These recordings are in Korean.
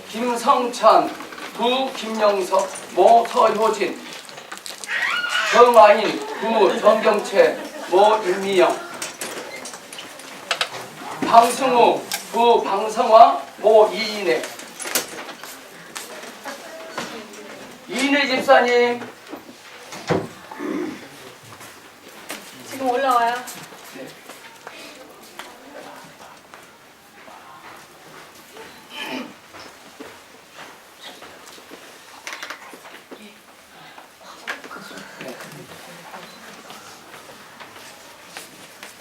김성찬, 부 김영석, 모 서효진, 정아인, 부 정경채, 모 임미영, 방승우, 부 방성화, 모 이인혜. 이인혜 집사님. 지금 올라와요. 네.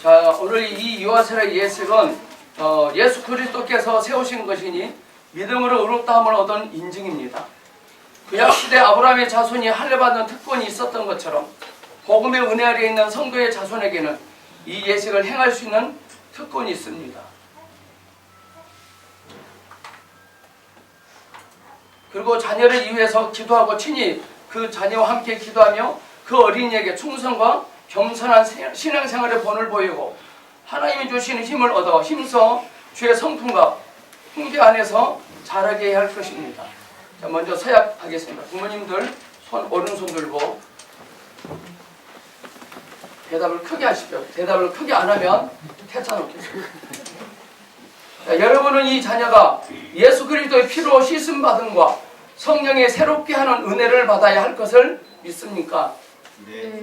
자, 오늘 이 요하셀의 예식은 예수 그리스도께서 세우신 것이니 믿음으로 의롭다함을 얻은 인증입니다. 구약시대 아브라함의 자손이 할례받는 특권이 있었던 것처럼 복음의 은혜 아래에 있는 성도의 자손에게는 이 예식을 행할 수 있는 특권이 있습니다. 그리고 자녀를 위해서 기도하고 친히 그 자녀와 함께 기도하며 그 어린이에게 충성과 겸손한 신앙생활의 본을 보이고 하나님이 주시는 힘을 얻어 힘써 주의 성품과 훈계 안에서 자라게 할 것입니다. 자, 먼저 서약하겠습니다. 부모님들 오른손 들고 대답을 크게 하십시오. 대답을 크게 안 하면 퇴짜 놓겠습니다. 자, 여러분은 이 자녀가 예수 그리스도의 피로 씻음 받음과 성령의 새롭게 하는 은혜를 받아야 할 것을 믿습니까? 네.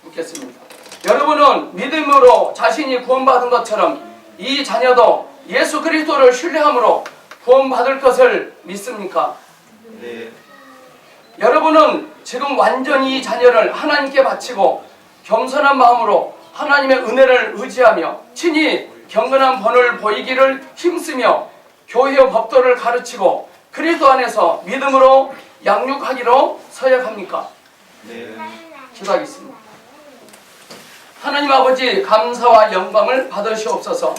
묻겠습니다. 여러분은 믿음으로 자신이 구원받은 것처럼 이 자녀도 예수 그리스도를 신뢰함으로 구원받을 것을 믿습니까? 네. 여러분은 지금 완전히 이 자녀를 하나님께 바치고 겸손한 마음으로 하나님의 은혜를 의지하며 친히 경건한 본을 보이기를 힘쓰며 교회의 법도를 가르치고 그리스도 안에서 믿음으로 양육하기로 서약합니까? 네. 기도하겠습니다. 하나님 아버지, 감사와 영광을 받으시옵소서.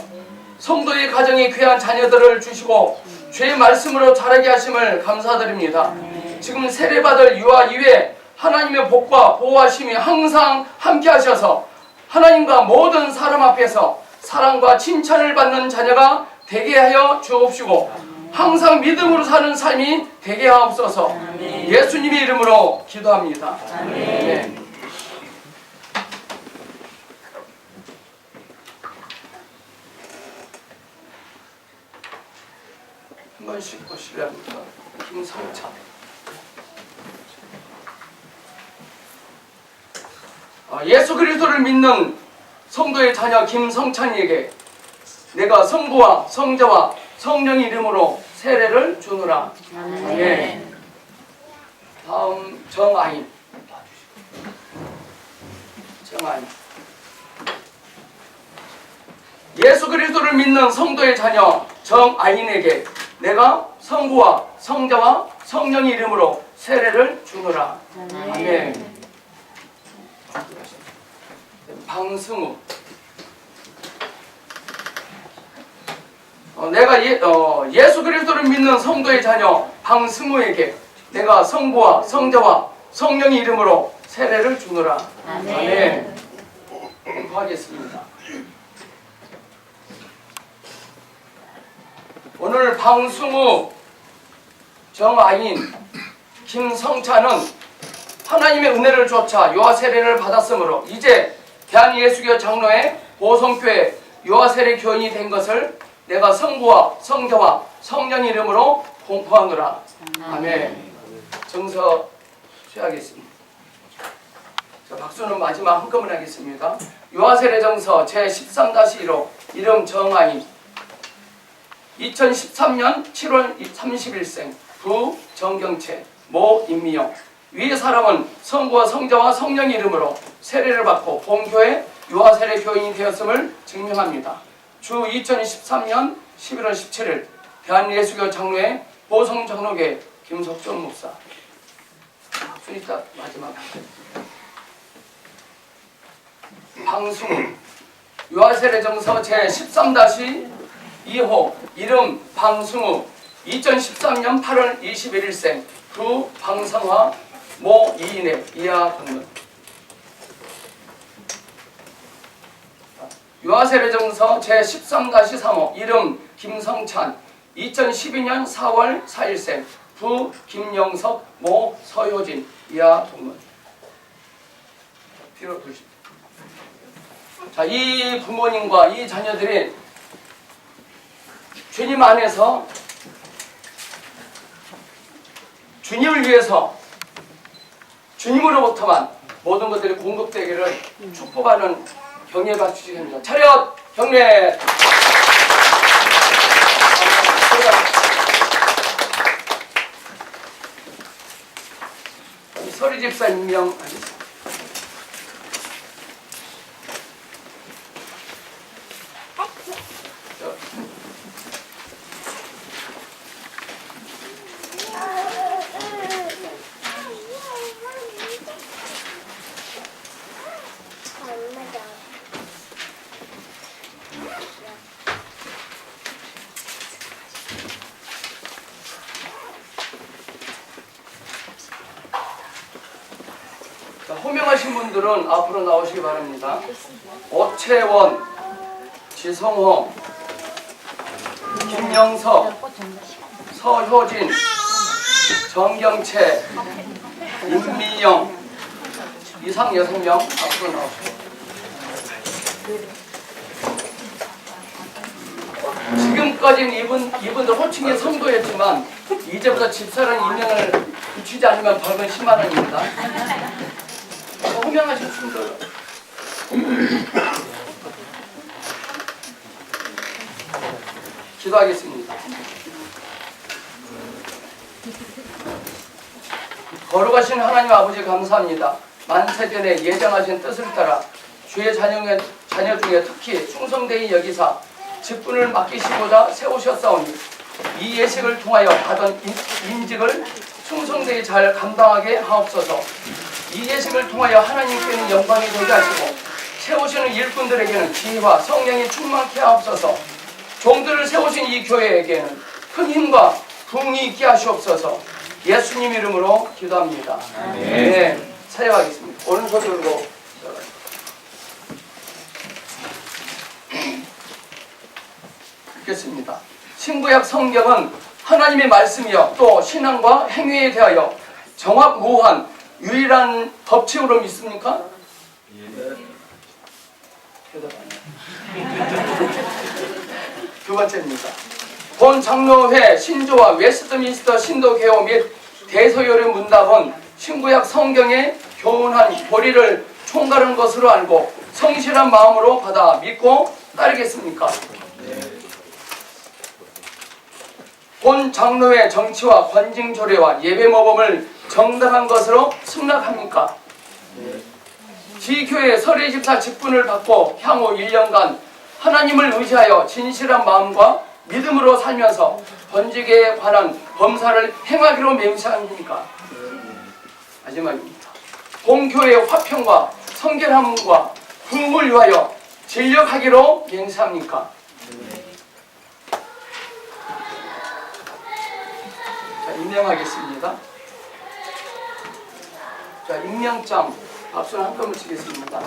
성도의 가정에 귀한 자녀들을 주시고 주의 말씀으로 자라게 하심을 감사드립니다. 지금 세례받을 유아 이외에 하나님의 복과 보호하심이 항상 함께 하셔서 하나님과 모든 사람 앞에서 사랑과 칭찬을 받는 자녀가 되게 하여 주옵시고 항상 믿음으로 사는 삶이 되게 하옵소서. 예수님의 이름으로 기도합니다. 아멘. 한 번씩 보시랍니다. 김성찬. 예수 그리스도를 믿는 성도의 자녀 김성찬에게 내가 성부와 성자와 성령의 이름으로 세례를 주노라. 아멘. 다음 정아인. 정아인. 예수 그리스도를 믿는 성도의 자녀 정아인에게 내가 성부와 성자와 성령의 이름으로 세례를 주노라. 아멘. 방승우. 내가 예수 그리스도를 믿는 성도의 자녀 방승우에게 내가 성부와 성자와 성령의 이름으로 세례를 주노라. 아멘. 공부하겠습니다. 오늘 방승우, 정아인, 김성찬은 하나님의 은혜를 쫓아 유아 세례를 받았으므로 이제 대한예수교 장로회 보성교회 유아 세례 교인이 된 것을 내가 성부와 성자와 성령 이름으로 공포하노라. 아멘. 정서 취하겠습니다. 자, 박수는 마지막 한꺼번에 하겠습니다. 유아 세례 정서 제13-1호 이름 정아인 2013년 7월 31생 부 정경채 모 임미영 위 사람은 성부와 성자와 성령 이름으로 세례를 받고 본교회 유아세례 교인이 되었음을 증명합니다. 주 2013년 11월 17일 대한예수교 장로회 보성장로회 김석준 목사. 순위딱 마지막. 방승우 유아세례 정서 제13-2호 이름 방승우 2013년 8월 21일생 부 방성화 모 이인혜 이하 동문. 유아세례 정서 제13-3호 이름 김성찬 2012년 4월 4일생 부 김영석 모 서효진 이하 동문. 뒤로 보십시오. 자, 이 부모님과 이 자녀들이 주님 안에서 주님을 위해서 주님으로부터만 모든 것들이 공급되기를 축복하는 경례가 주시됩니다. 차렷 경례. 서리 집사 임명하겠습니다. 호명하신 분들은 앞으로 나오시기 바랍니다. 오채원, 지성호, 김영석, 서효진, 정경채, 임미영 이상 6명 앞으로 나오십니다. 지금까지는 이분들 호칭이 성도였지만 이제부터 집사라는 임명을 붙이지 않으면 벌금 10만 원입니다. 호명하신 분들 기도하겠습니다. 거룩하신 하나님 아버지 감사합니다. 만세전에 예정하신 뜻을 따라 주의 자녀 중에 특히 충성되이 여기사 직분을 맡기시고자 세우셨사오니 이 예식을 통하여 받은 인직을 충성되이 잘 감당하게 하옵소서. 이 예식을 통하여 하나님께는 영광이 되게 하시고 세우시는 일꾼들에게는 지혜와 성령이 충만케 하옵소서. 종들을 세우신 이 교회에게는 큰 힘과 부흥이 있게 하시옵소서. 예수님 이름으로 기도합니다. 네, 사역하겠습니다. 오른손 들고 읽겠습니다. 신구약 성경은 하나님의 말씀이요 또 신앙과 행위에 대하여 정확무한 유일한 법칙으로 믿습니까? 두 번째입니다. 본 장로회 신조와 웨스트민스터 신도개호 및 대서열의 문답은 신구약 성경의 교훈한 교리를 총괄한 것으로 알고 성실한 마음으로 받아 믿고 따르겠습니까? 본 장로회 정치와 권징 조례와 예배 모범을 정당한 것으로 승낙합니까? 지교회 서리 집사 직분을 받고 향후 1년간 하나님을 의지하여 진실한 마음과 믿음으로 살면서 번직에 관한 범사를 행하기로 맹세합니까? 마지막입니다. 공교회의 화평과 성결함과 부흥을 위하여 진력하기로 맹세합니까? 자, 임명하겠습니다. 자, 임명장 박수를 한 건을 치겠습니다.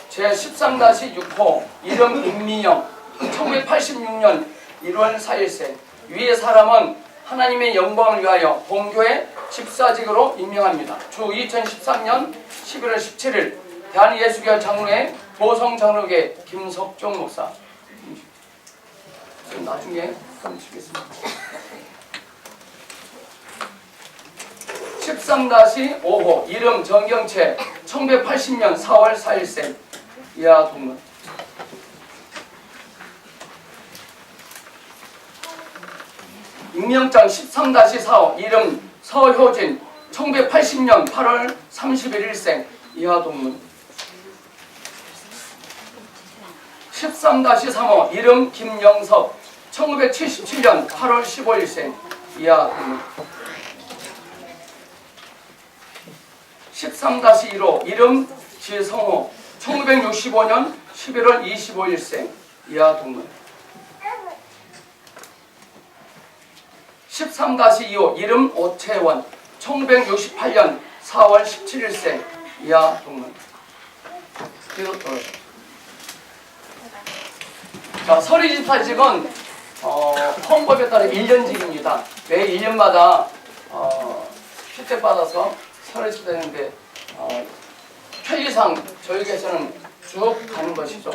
제13-6호 이름 임미영 1986년 1월 4일생 위의 사람은 하나님의 영광을 위하여 본교회 집사직으로 임명합니다. 주 2013년 11월 17일 대한예수교 장로회 보성장로계 김석종 목사. 나중에 건치겠습니다. 13-5호 이름 정경채 1980년 4월 4일생 이하 동문. 임명장 13-4호 이름 서효진 1980년 8월 31일생 이하 동문. 13-3호 이름 김영석 1977년 8월 15일생 이하 동문. 13-1호 이름 지성호 1965년 11월 25일생 이하 동문. 13-2호 이름 오채원 1968년 4월 17일생 이하 동문. 자, 서리집사직은 헌법에 따라 1년직입니다. 매 1년마다 휴택받아서 서울시 되는데 편리상 저에게서는 쭉 가는 것이죠.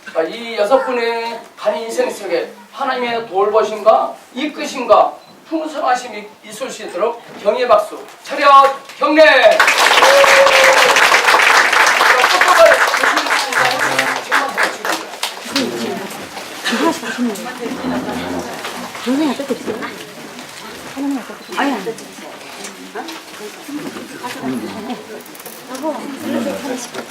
그러니까 이 6분의 간 인생 속에 하나님의 돌보심과 이끄심과 풍성하심이 있을 수 있도록 경의 박수. 차렷 경례. 동생이 뜯고 싶어. 하나님 뜯고 싶어. 아니, 안 뜯고 싶어. 여보, 하고 싶어.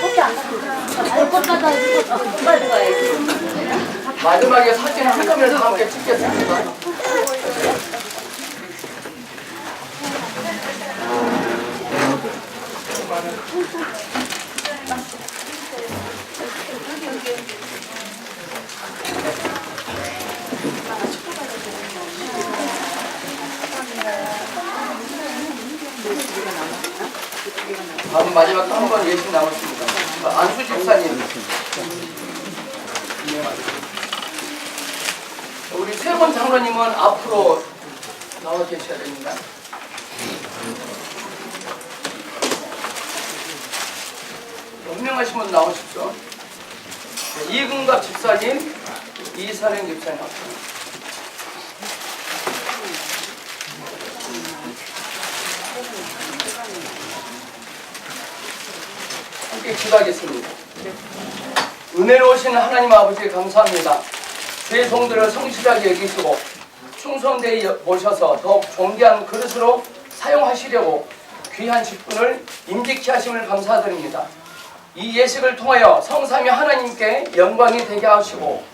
꽃이 안 닦여. 꽃 갖다 주고, 빨리 가야지. 마지막에 사진 한 장을 다 함께 찍겠습니다. 다음 마지막 한 번 예식 남았습니다. 안수 집사님. 우리 세번 장로님은 앞으로 나와 계셔야 됩니다. 유명하신 분 나오십시오. 이근갑 집사님, 이사령 집사님 앞으로. 함께 기도하겠습니다. 은혜로우신 하나님 아버지 감사합니다. 제 종들을 성실하게 여기시고 충성되이 모셔서 더욱 존귀한 그릇으로 사용하시려고 귀한 직분을 임직케 하심을 감사드립니다. 이 예식을 통하여 성삼위 하나님께 영광이 되게 하시고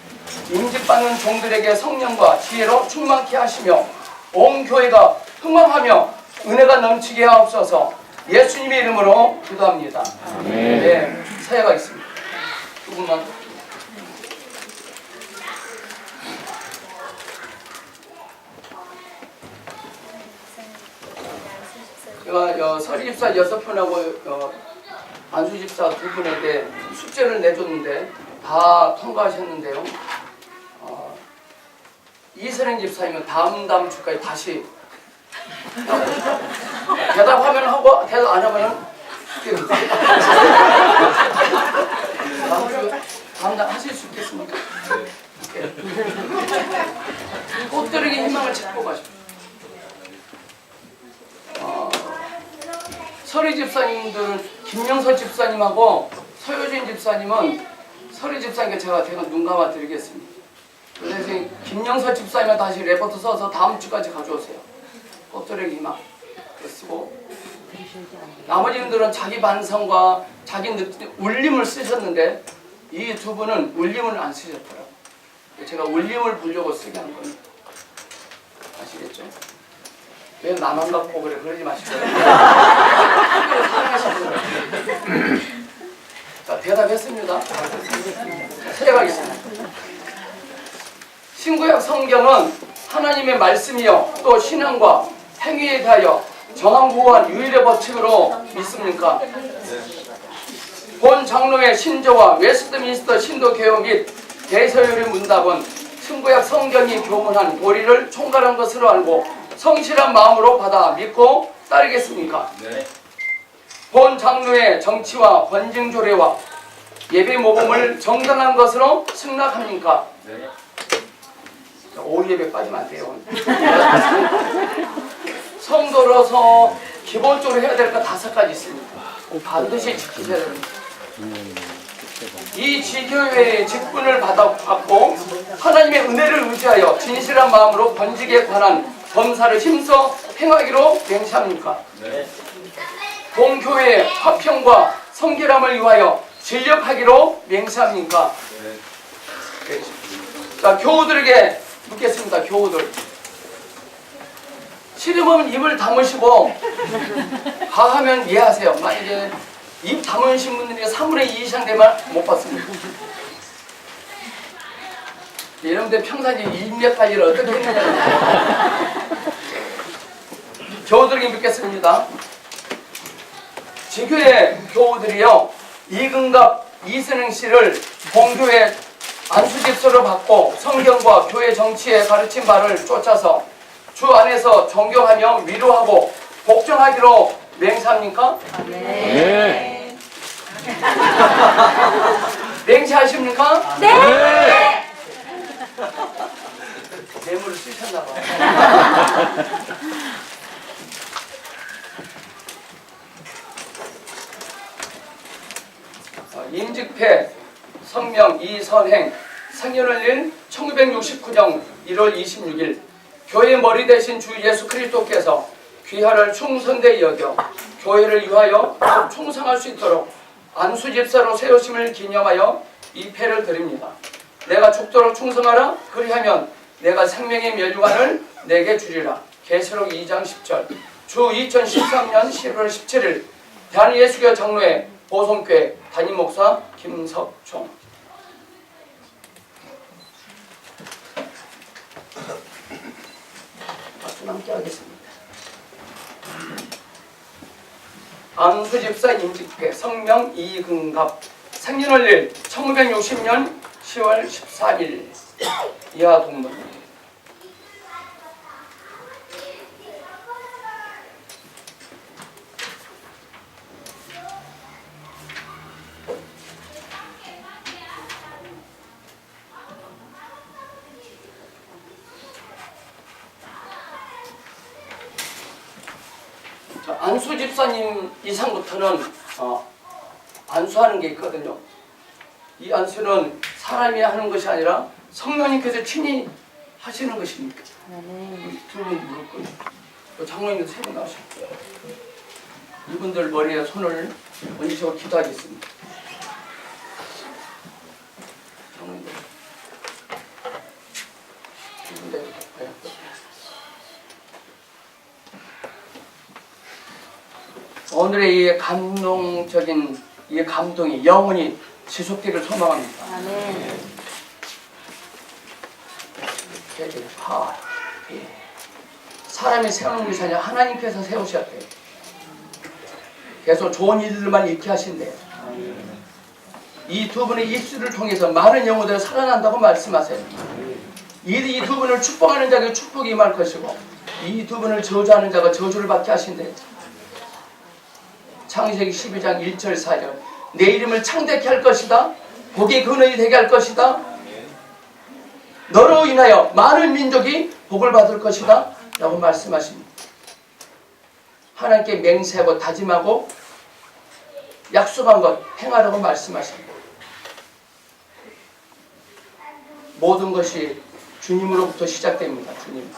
임직받는 종들에게 성령과 지혜로 충만케 하시며 온 교회가 흥망하며 은혜가 넘치게 하옵소서. 예수님의 이름으로 기도합니다. 네, 사회가 있습니다. 두 분만. 제가 서리 집사 6분하고 안수 집사 2분에게 숙제를 내줬는데 다 통과하셨는데요. 이선행 집사님은 다음 주까지 다시 대답하면 하고 대답 안 하면 다음 달 하실 수 있겠습니까? 네. 꽃들에게 희망을 찾고 가십시오. 서리 집사님들은 김영서 집사님하고 서효진 집사님은 서리 집사님께 제가 눈 감아 드리겠습니다. 그래서 김영서 집사님은 다시 레포트 써서 다음 주까지 가져오세요. 꽃들에게 희망 쓰고 나머지 분들은 자기 반성과 자기 울림을 쓰셨는데 이 두 분은 울림을 안 쓰셨더라고요. 제가 울림을 보려고 쓰게 한 겁니다. 아시겠죠? 왜 나만 갖고 그래? 그러지 마시고요. 자, 대답했습니다. 세례가겠습니다. 신구약 성경은 하나님의 말씀이요 또 신앙과 행위에 대하여 정한무한 유일의 법칙으로 믿습니까? 본 장로의 신조와 웨스트민스터 신도 개혁 및 대서열의 문답은 신구약 성경이 교문한 도리를 총괄한 것으로 알고 성실한 마음으로 받아 믿고 따르겠습니까? 네. 본 장로의 정치와 권징 조례와 예배 모범을 정당한 것으로 승낙합니까? 네. 오후 예배 빠지면 안 돼요. 성도로서 기본적으로 해야 될 거 5가지 있습니다. 반드시 지키셔야 됩니다. 이 지교회의 직분을 받고 하나님의 은혜를 의지하여 진실한 마음으로 번직에 관한 범사를 힘써 행하기로 맹세합니까? 네. 본교회의 화평과 성결함을 위하여 진력하기로 맹세합니까? 네. 자, 교우들에게 묻겠습니다. 교우들. 싫으면 입을 다무시고 가하면 이해하세요. 만약에 입 다무신 분들이 3분의 2 이상 되면 못 받습니다. 여러분들 평상시 입력 관리를 어떻게 했느냐. 교우들에게 묻겠습니다. 지교의 교우들이요, 이근갑 이선행 씨를 본교회 안수집소로 받고 성경과 교회 정치에 가르친 바를 쫓아서 주 안에서 존경하며 위로하고 복종하기로 맹세합니까? 네. 맹세하십니까? 네. 뇌물을 쓰셨나봐. 임직패 성명 이선행 생년월일 1969년 1월 26일 교회 머리 대신 주 예수 그리스도께서 귀하를 충성되이 여겨 교회를 위하여 충성할 수 있도록 안수집사로 세우심을 기념하여 이 패를 드립니다. 내가 죽도록 충성하라. 그리하면 내가 생명의 멸류관을 내게 주리라. 계시록 2장 10절. 주 2013년 11월 17일 대한예수교 장로회 보성교회 담임목사 김석총. 박수 함께 하겠습니다. 안수집사 임직회 성명 이근갑 생년월일 1960년 10월 14일 이하 동문. 안수 집사님 이상부터는 안수하는 게 있거든요. 이 안수는 사람이 하는 것이 아니라 성령님께서 친히 하시는 것입니까? 두 분 물었고요. 장로님도 세 분 나오셨고요. 이분들 머리에 손을 얹으시고 기도하겠습니다. 장로님들 이분들 오늘의 이 감동적인 이 감동이 영원히 지속되기를 소망합니다. 아멘. 사람이 세우는 것이 아니라 하나님께서 세우셔야 돼요. 계속 좋은 일들만 있게 하신대요. 이 두 분의 입술을 통해서 많은 영혼들이 살아난다고 말씀하세요. 이 두 분을 축복하는 자에게 축복이 임할 것이고 이 두 분을 저주하는 자가 저주를 받게 하신대요. 창세기 12장 1절 4절. 내 이름을 창대케 할 것이다. 복의 근원이 되게 할 것이다. 너로 인하여 많은 민족이 복을 받을 것이다 라고 말씀하십니다. 하나님께 맹세하고 다짐하고 약속한 것 행하라고 말씀하십니다. 모든 것이 주님으로부터 시작됩니다. 주님.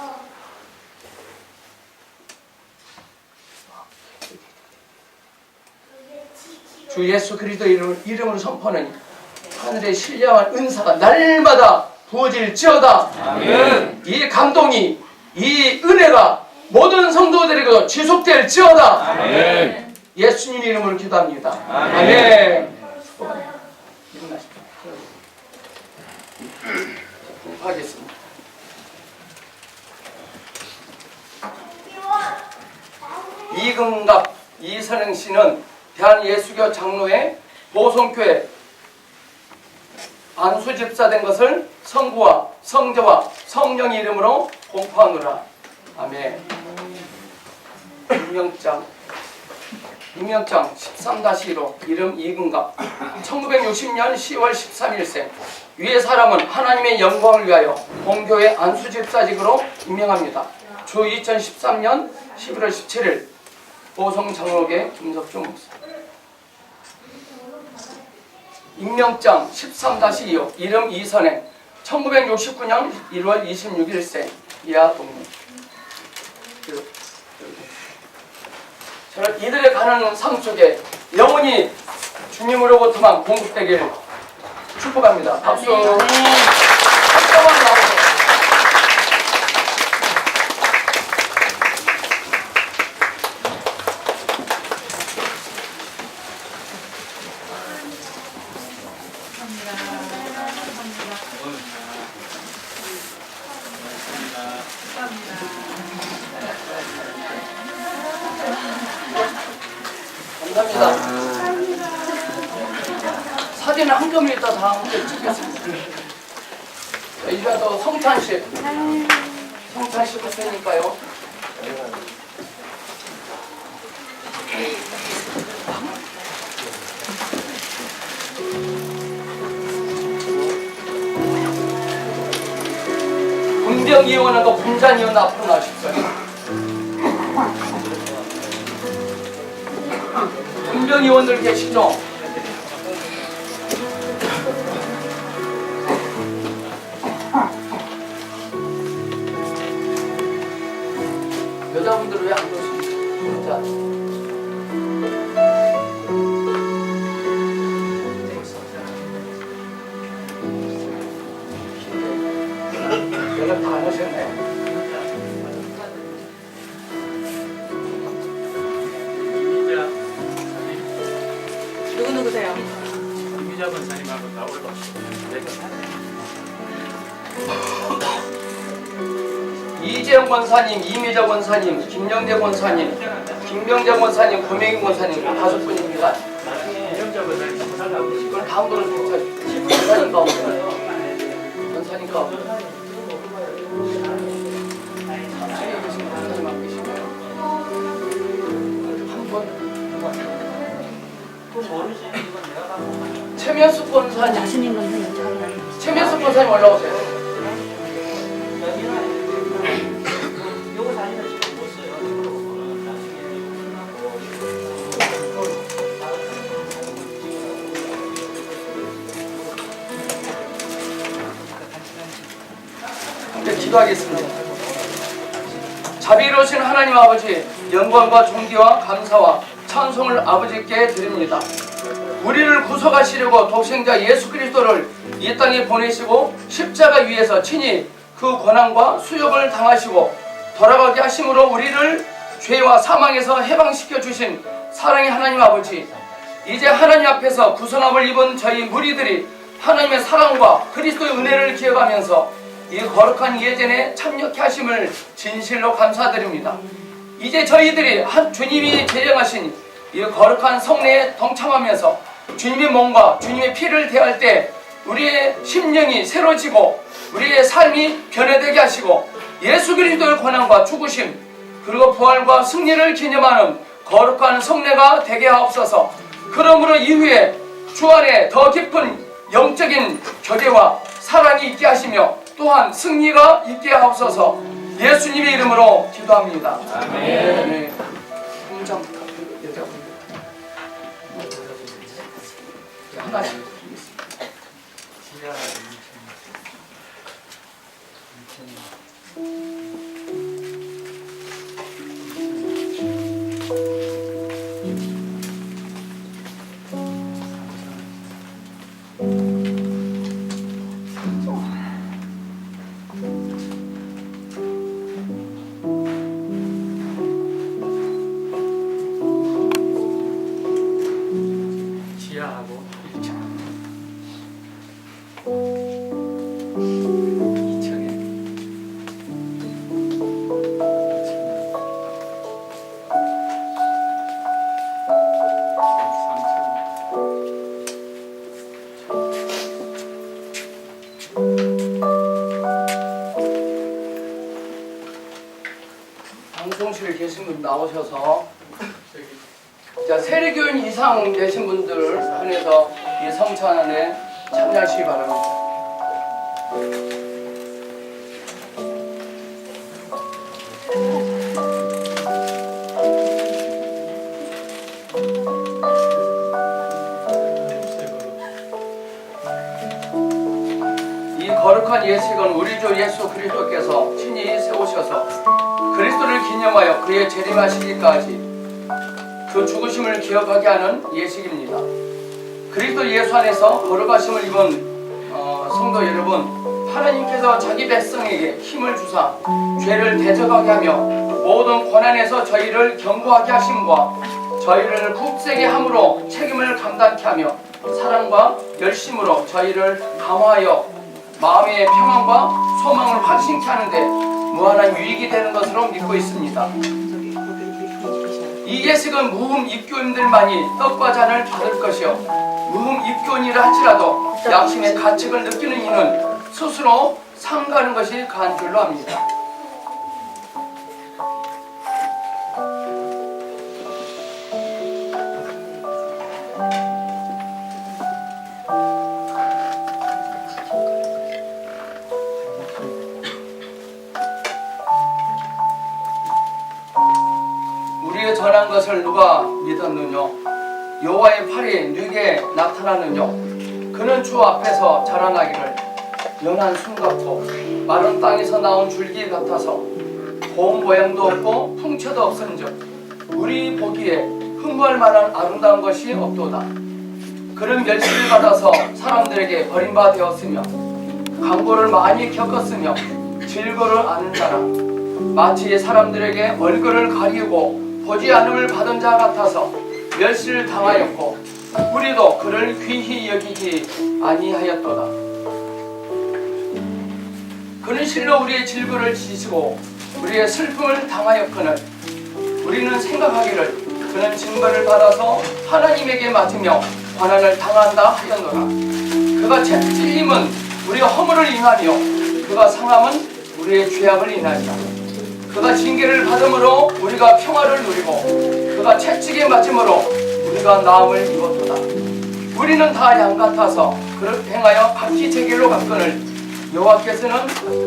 주 예수 그리스도 이름으로 선포하는 하늘의 신령한 은사가 날마다 부어질지어다. 아멘. 이 감동이 이 은혜가 모든 성도들에게도 지속될지어다. 아멘. 예수님 이름으로 기도합니다. 아멘. 일어나십시오. 하겠습니다. 이근갑 이선행 씨는 대한예수교 장로회 보성교회 안수집사 된 것을 성부와 성자와 성령의 이름으로 공포하노라. 아멘. 임명장 13-1호 이름 이근갑 1960년 10월 13일생 위의 사람은 하나님의 영광을 위하여 본교회 안수집사직으로 임명합니다. 주 2013년 11월 17일 보성장로계 김석중 목사. 임명장 13-2호 이름 이선행 1969년 1월 26일생 이하 동문. 저는 이들의 가는 삶 속에 영원히 주님으로부터만 공급되길 축복합니다. 박수. 박수만 나오세요. 감사합니다. 사진은 한 점을 있다 다 함께 찍겠습니다. 자, 이제 또 성찬식 할 테니까요. 군병이원하고 군산이원 앞으로 나오십시오. 군병이원들 계시죠? 여자분들은 왜 안 오십니까? 연락 다 안 오셨네. 누구세요? 이미자 권사님하고 다 올라오시고. 이재영 권사님, 이미자 권사님, 김영재 권사님, 김병재 권사님, 고명희 권사님 5분입니다. 이미자 권사님 참석하고 계시고. 이걸 가운데로 좀 권사님 가운데. 권사님 가운데. 삼층에 계신 권사님 안 계시나요? 최면숙 권사님. 자신인 건 저희 최면숙 권사님 올라오세요. 요거 사진을 지금 못 써요. 함께 기도하겠습니다. 자비로우신 하나님 아버지, 영광과 존귀와 감사와 찬송을 아버지께 드립니다. 우리를 구속하시려고 독생자 예수 그리스도를 이 땅에 보내시고 십자가 위에서 친히 그 고난과 수욕을 당하시고 돌아가게 하심으로 우리를 죄와 사망에서 해방시켜 주신 사랑의 하나님 아버지, 이제 하나님 앞에서 구원함을 입은 저희 무리들이 하나님의 사랑과 그리스도의 은혜를 기억하면서 이 거룩한 예전에 참여케 하심을 진실로 감사드립니다. 이제 저희들이 주님이 제정하신 이 거룩한 성례에 동참하면서 주님의 몸과 주님의 피를 대할 때 우리의 심령이 새로지고 우리의 삶이 변화되게 하시고 예수 그리스도의 고난과 죽으심 그리고 부활과 승리를 기념하는 거룩한 성례가 되게 하옵소서. 그러므로 이후에 주 안에 더 깊은 영적인 교제와 사랑이 있게 하시며 또한 승리가 있게 하옵소서. 예수님의 이름으로 기도합니다. 아멘. 네. 공장 여자분들 하나씩 드리겠습니다. 지하하고 1층. 2층에. 방송실에 계신 분 나오셔서 자, 세례교인 이상 되신 분들 한해서 이 성찬에 참여하시기 바랍니다. 이 거룩한 예식은 우리 주 예수 그리스도께서 친히 세우셔서 그리스도를 기념하여 그의 재림하시기까지 그 죽으심을 기억하게 하는 예식입니다. 그리스도 예수 안에서 거룩하심을 입은 성도 여러분, 하나님께서 자기 백성에게 힘을 주사 죄를 대적하게 하며 모든 고난에서 저희를 견고하게 하심과 저희를 굳세게 함으로 책임을 감당케 하며 사랑과 열심으로 저희를 감화하여 마음의 평안과 소망을 확신케 하는데 무한한 유익이 되는 것으로 믿고 있습니다. 이 예식은 무흠 입교인들만이 떡과 잔을 받을 것이요 무흠 입교인이라 할지라도 양심의 가책을 느끼는 이는 스스로 삼가는 것이 가한 줄로 압니다. 우리의 전한 것을 누가 믿었느냐? 여호와의 팔이 누게 나타나느냐? 그는 주 앞에서 자라나기를 연한 순 같고 마른 땅에서 나온 줄기 같아서 고운 모양도 없고 풍채도 없은즉 우리 보기에 흠모할 만한 아름다운 것이 없도다. 그는 멸시를 받아서 사람들에게 버림받아 되었으며 강고를 많이 겪었으며 질거를 아는 자라 마치 사람들에게 얼굴을 가리고 보지 않음을 받은 자 같아서 멸시를 당하였고 우리도 그를 귀히 여기지 아니하였도다. 그는 실로 우리의 질거를 지시고 우리의 슬픔을 당하였거늘 우리는 생각하기를 그는 징벌을 받아서 하나님에게 맞으며 고난을 당한다 하였노라. 그가 찔림은 우리의 허물을 인하며 그가 상함은 우리의 죄악을 인하리라. 그가 징계를 받음으로 우리가 평화를 누리고 그가 채찍에 맞음으로 우리가 나음을 입었도다. 우리는 다 양 같아서 그를 행하여 각기 제 길로 갔거늘 여호와께서는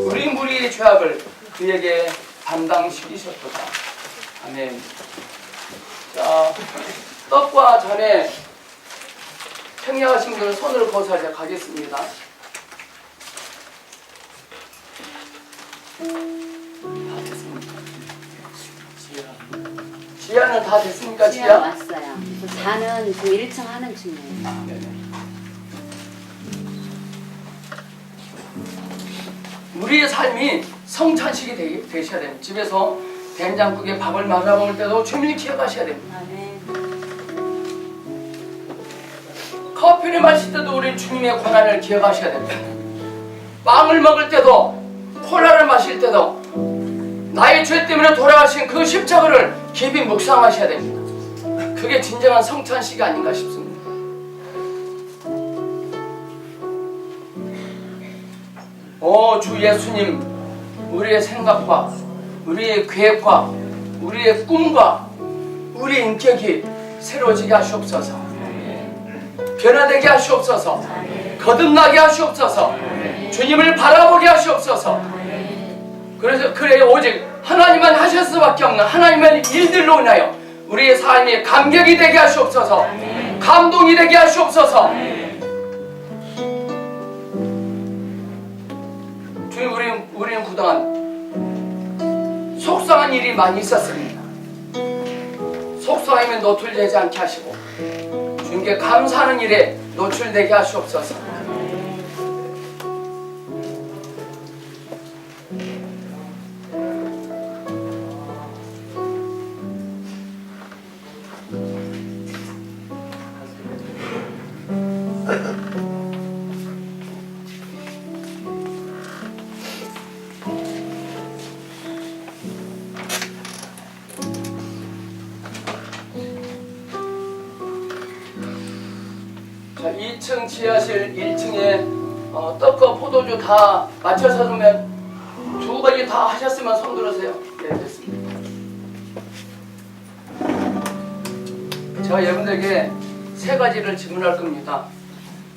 우리 무리의 죄악을 그에게 담당시키셨도다. 아멘. 자, 떡과 잔에 청량하신 분들 손을 거서 이제 가겠습니다. 다 됐습니까? 지하는 다 됐습니까? 지하 지하? 왔어요. 자는 지금 1층 하는 중이에요. 네네. 우리의 삶이 성찬식이 되셔야 됩니다. 집에서 된장국에 밥을 말아 먹을 때도 주님을 기억하셔야 됩니다. 아멘. 커피를 마실 때도 우리 주님의 고난을 기억하셔야 됩니다. 빵을 먹을 때도 콜라를 마실 때도 나의 죄 때문에 돌아가신 그 십자가를 깊이 묵상하셔야 됩니다. 그게 진정한 성찬식이 아닌가 싶습니다. 오 주 예수님, 우리의 생각과 우리의 계획과 우리의 꿈과 우리의 인격이 새로워지게 하시옵소서. 변화되게 하시옵소서. 거듭나게 하시옵소서. 주님을 바라보게 하시옵소서. 그래 오직 하나님만 하실 수밖에 없는 하나님의 일들로 인하여 우리의 삶이 감격이 되게 하시옵소서. 감동이 되게 하시옵소서. 주님, 우리는 그동안 속상한 일이 많이 있었습니다. 속상하면 노출되지 않게 하시고 주님께 감사하는 일에 노출되게 하시옵소서. 자, 2층 지하실 1층에 떡과 포도주 다 맞춰서 주면 두 가지 다 하셨으면 손 들으세요. 네, 됐습니다. 제가 여러분들에게 세 가지를 질문할 겁니다.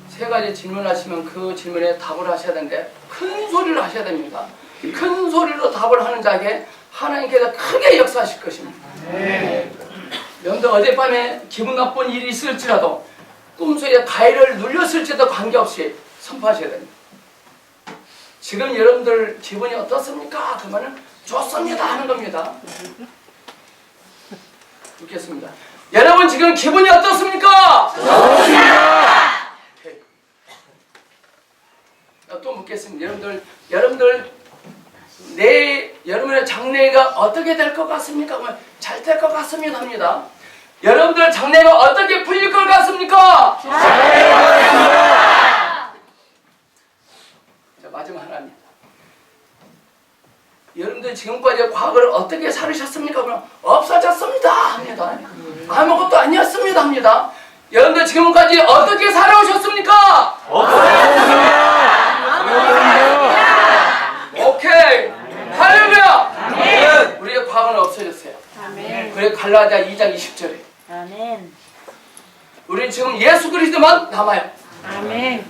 세 가지 질문하시면 그 질문에 답을 하셔야 되는데 큰 소리로 하셔야 됩니다. 큰 소리로 답을 하는 자에게 하나님께서 크게 역사하실 것입니다. 여러분들 어젯밤에 기분 나쁜 일이 있을지라도 꿈속에 가위를 눌렸을지도 관계없이 선포하셔야 됩니다. 지금 여러분들 기분이 어떻습니까? 그러면 좋습니다 하는 겁니다. 묻겠습니다. 여러분 지금 기분이 어떻습니까? 좋습니다. 또 묻겠습니다. 여러분들 여러분의 장래가 어떻게 될 것 같습니까? 잘 될 것 같습니다 합니다. 여러분들 장래가 어떻게 풀릴 것 같습니까? 잘 될 것 같습니다. 자, 마지막 하나입니다. 여러분들 지금까지 과거를 어떻게 살으셨습니까? 그럼 없어졌습니다 합니다. 아무것도 아니었습니다 합니다. 여러분들 지금까지 어떻게 살아오셨습니까? 오케이. 할렐루야. 우리의 과거는 없어졌어요. 그래 갈라디아 2장 20절에 아멘. 우리는 지금 예수 그리스도만 남아요. 아멘.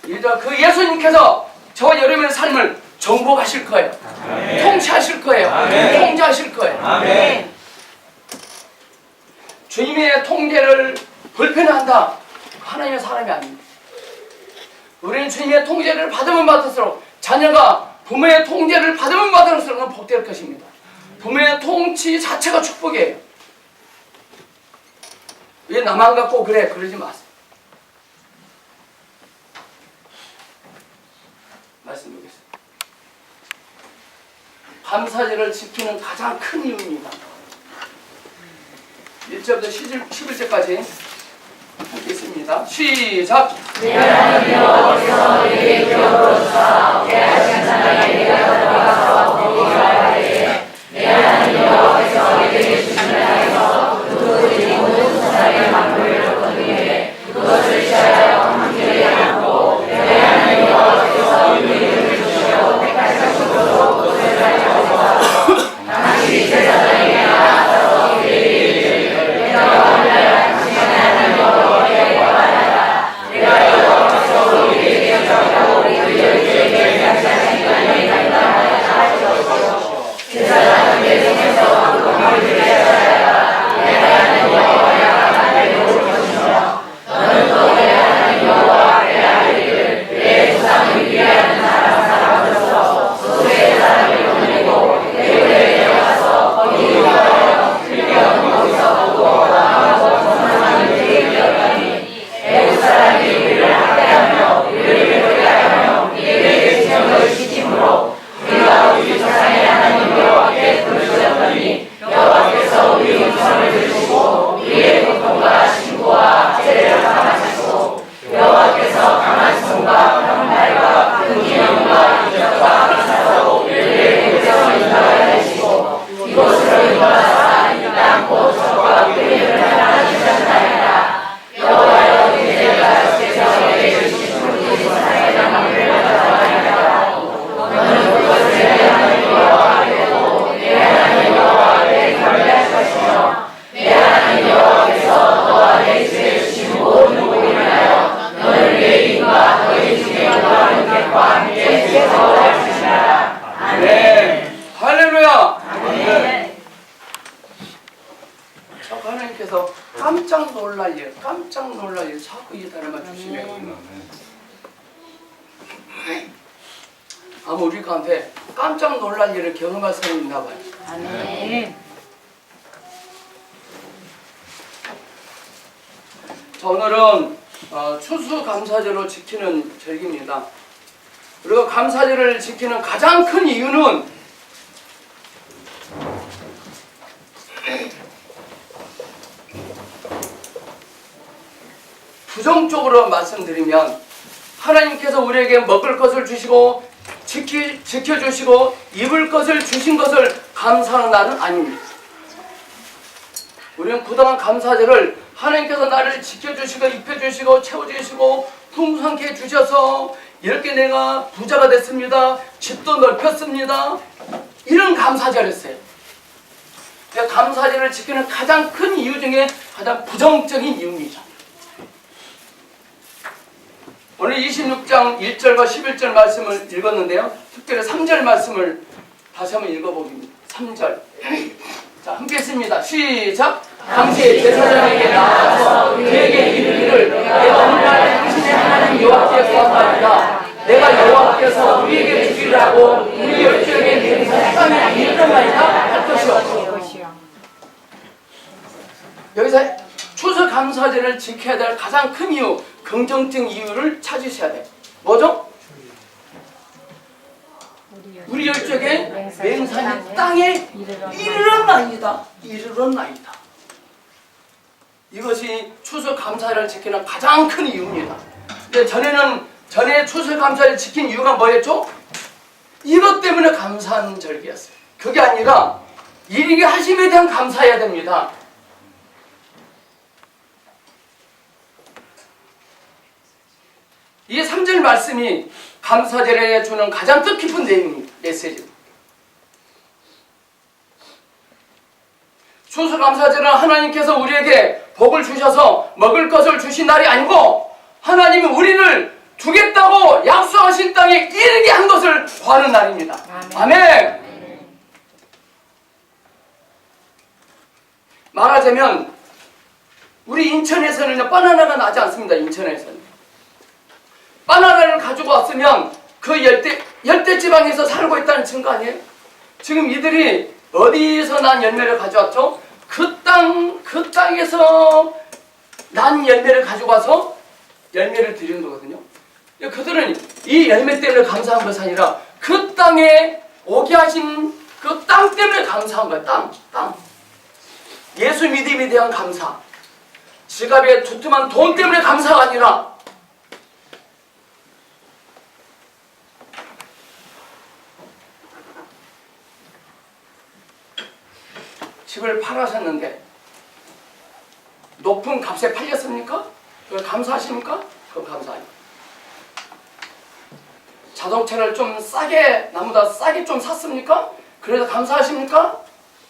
그 예수님께서 저와 여러분의 삶을 정복하실 거예요. 통치하실 거예요. 통제하실 거예요. 아멘. 주님의 통제를 불편해한다. 하나님의 사람이 아닙니다. 우리는 주님의 통제를 받으면 받을수록 자녀가 부모의 통제를 받으면 받을수록 복될 것입니다. 부모의 통치 자체가 축복이에요. 왜 나만 갖고 그래? 그러지 마세요. 말씀드리겠습니다. 감사절을 지키는 가장 큰 이유입니다. 1절부터 11절까지 읽겠습니다. 시작! 내 하나님 여호와께서 내게 기업으로서 내 하신 사랑에 내가 들어가서 보기가 하되 내 하나님 여호와께서 내게 주신 땅에서 그들이 모든 사람의 만물을 거두게 그것을 취하여 함께 하고 내 하나님 여호와께서 우리를 주시고 택하셨으므로 그것을 가져서 당신이 제사장에게 나아가서 이르기를 내가 오늘날 당신의 하나님 여호와께 구하나이다. 내가 여호와께서 우리에게 주셨고 우리 열조에게 약속하신 시간이 있나이다 하시옵소서. 제사장은 내 중에서 그 공을 드려야 내 하나님 여호와야 나를 도울 것이며 너는 또 내 하나님 여호와께 알리기를 내 조상을 위하는 사람으로서 소수의 사람을 보내고 애굽에 내려가서 거기 유하여 필경 거기서 보고 왕하고 성상을 되었더니 애굽 사람이 우리를 학대하며 우리를 괴롭게하며 우리에게 지정을 시킴으로 우리가 우리 조상의 하나님 여호와께 부르짖었더니 여호와께서 우리 음성을 들으시고 우리의 고통과 신고와 죄를 감하시고 여호와께서 강한 손과 병발과 큰 기념과 이적과 기사로 우리를 애굽에서 인도하여 내시고 이곳으로 인도하사 이 땅 곧 적과 끓이를 하나님이셨나이다. 여호와여 이제가 주께서 내게 주신 우리 조상의 나무를 가져가나이다. 너는 그것을 내 하나님 여호와께도 내 하나님 여호와께 경배할 것이며 내 하나님 여호와께서 너와 내 집에 주신 모든 복을 인하여 너를 레위인과 너희 중에 거하는 객과 함께 지켜할 것이라. 아멘. 할렐루야. 아멘. 자꾸 하나님께서 깜짝 놀랄 일 자꾸 이 단어만 주시면 아마 우리 가운데 깜짝 놀랄 일을 경험할 사람이 있나 봐요. 아멘. 자, 오늘은 추수감사절로 지키는 절기입니다. 그리고 감사절을 지키는 가장 큰 이유는 부정적으로 말씀드리면 하나님께서 우리에게 먹을 것을 주시고 지켜주시고 입을 것을 주신 것을 감사하는 날은 아닙니다. 우리는 그동안 감사절을 하나님께서 나를 지켜주시고 입혀주시고 채워주시고 풍성케 해주셔서 이렇게 내가 부자가 됐습니다. 집도 넓혔습니다. 이런 감사절이었어요. 감사절을 지키는 가장 큰 이유 중에 가장 부정적인 이유입니다. 오늘 26장 1절과 11절 말씀을 읽었는데요. 특별히 3절 말씀을 다시 한번 읽어보겠습니다. 3절. 자, 함께 했습니다. 시작! 당시 제사장에게 나아가서 그에게 이르기를 내가 오늘날 당신의 하나님 여호와께 구하나이다. 내가 여호와께서 우리에게 주시라고 우리 열조에게 내리사 시간이 아니었나이다 할 것이요. 여기서 추수감사절을 지켜야 될 가장 큰 이유, 긍정적 이유를 찾으셔야 돼요. 뭐죠? 우리 열조에게 맹산이 땅에 이르렀나이다. 이르렀나이다. 이것이 추수감사를 지키는 가장 큰 이유입니다. 근데 전에 추수감사를 지킨 이유가 뭐였죠? 이것 때문에 감사하는 절기였어요. 그게 아니라 일이 하심에 대한 감사해야 됩니다. 이 3절 말씀이 감사절에 주는 가장 뜻깊은 내용입니다. 메시지입니다. 추수감사절은 하나님께서 우리에게 복을 주셔서 먹을 것을 주신 날이 아니고 하나님이 우리를 주겠다고 약속하신 땅에 이르게 한 것을 구하는 날입니다. 아멘. 말하자면 우리 인천에서는 바나나가 나지 않습니다. 인천에서는 바나나를 가지고 왔으면 그 열대지방에서 살고 있다는 증거 아니에요? 지금 이들이 어디서 난 열매를 가져왔죠? 그 땅에서 난 열매를 가지고 와서 열매를 드리는 거거든요. 그들은 이 열매 때문에 감사한 것이 아니라 그 땅에 오게 하신 그 땅 때문에 감사한 거예요. 땅. 예수 믿음에 대한 감사. 지갑에 두툼한 돈 때문에 감사가 아니라 집을 팔아셨는데 높은 값에 팔렸습니까? 그걸 감사하십니까? 그건 감사합니다. 자동차를 좀 싸게, 나보다 싸게 좀 샀습니까? 그래서 감사하십니까?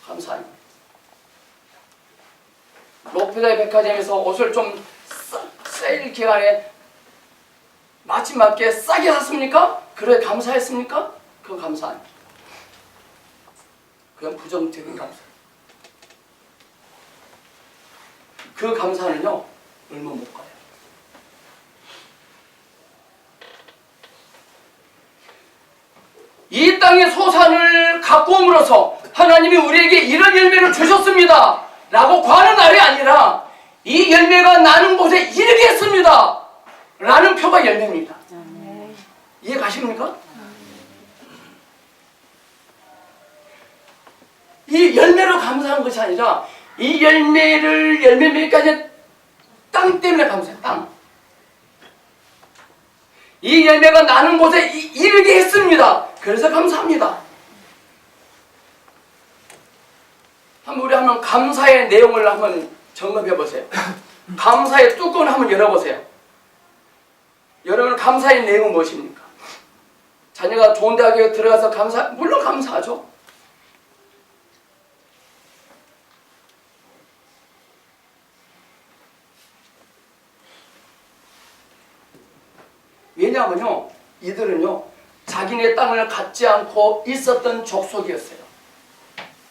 감사합니다. 롯데자이 백화점에서 옷을 좀 세일 기간에 마침 맞게 싸게 샀습니까? 그래 감사했습니까? 그건 감사합니다. 그건 부정적인 감사. 그 감사는요 얼마 못 가요. 이 땅의 소산을 갖고 옴으로써 하나님이 우리에게 이런 열매를 주셨습니다 라고 구하는 날이 아니라 이 열매가 나는 곳에 이르게 했습니다 라는 표가 열매입니다. 이해 가십니까? 이 열매로 감사한 것이 아니라 이 열매 맺기까지 땅 때문에 감사해요. 땅. 이 열매가 나는 곳에 이르게 했습니다. 그래서 감사합니다. 우리 한번 감사의 내용을 한번 점검해 보세요. 감사의 뚜껑을 한번 열어보세요. 여러분 감사의 내용은 무엇입니까? 자녀가 좋은 대학에 들어가서 물론 감사하죠. 왜냐하면요, 이들은요, 자기네 땅을 갖지 않고 있었던 족속이었어요.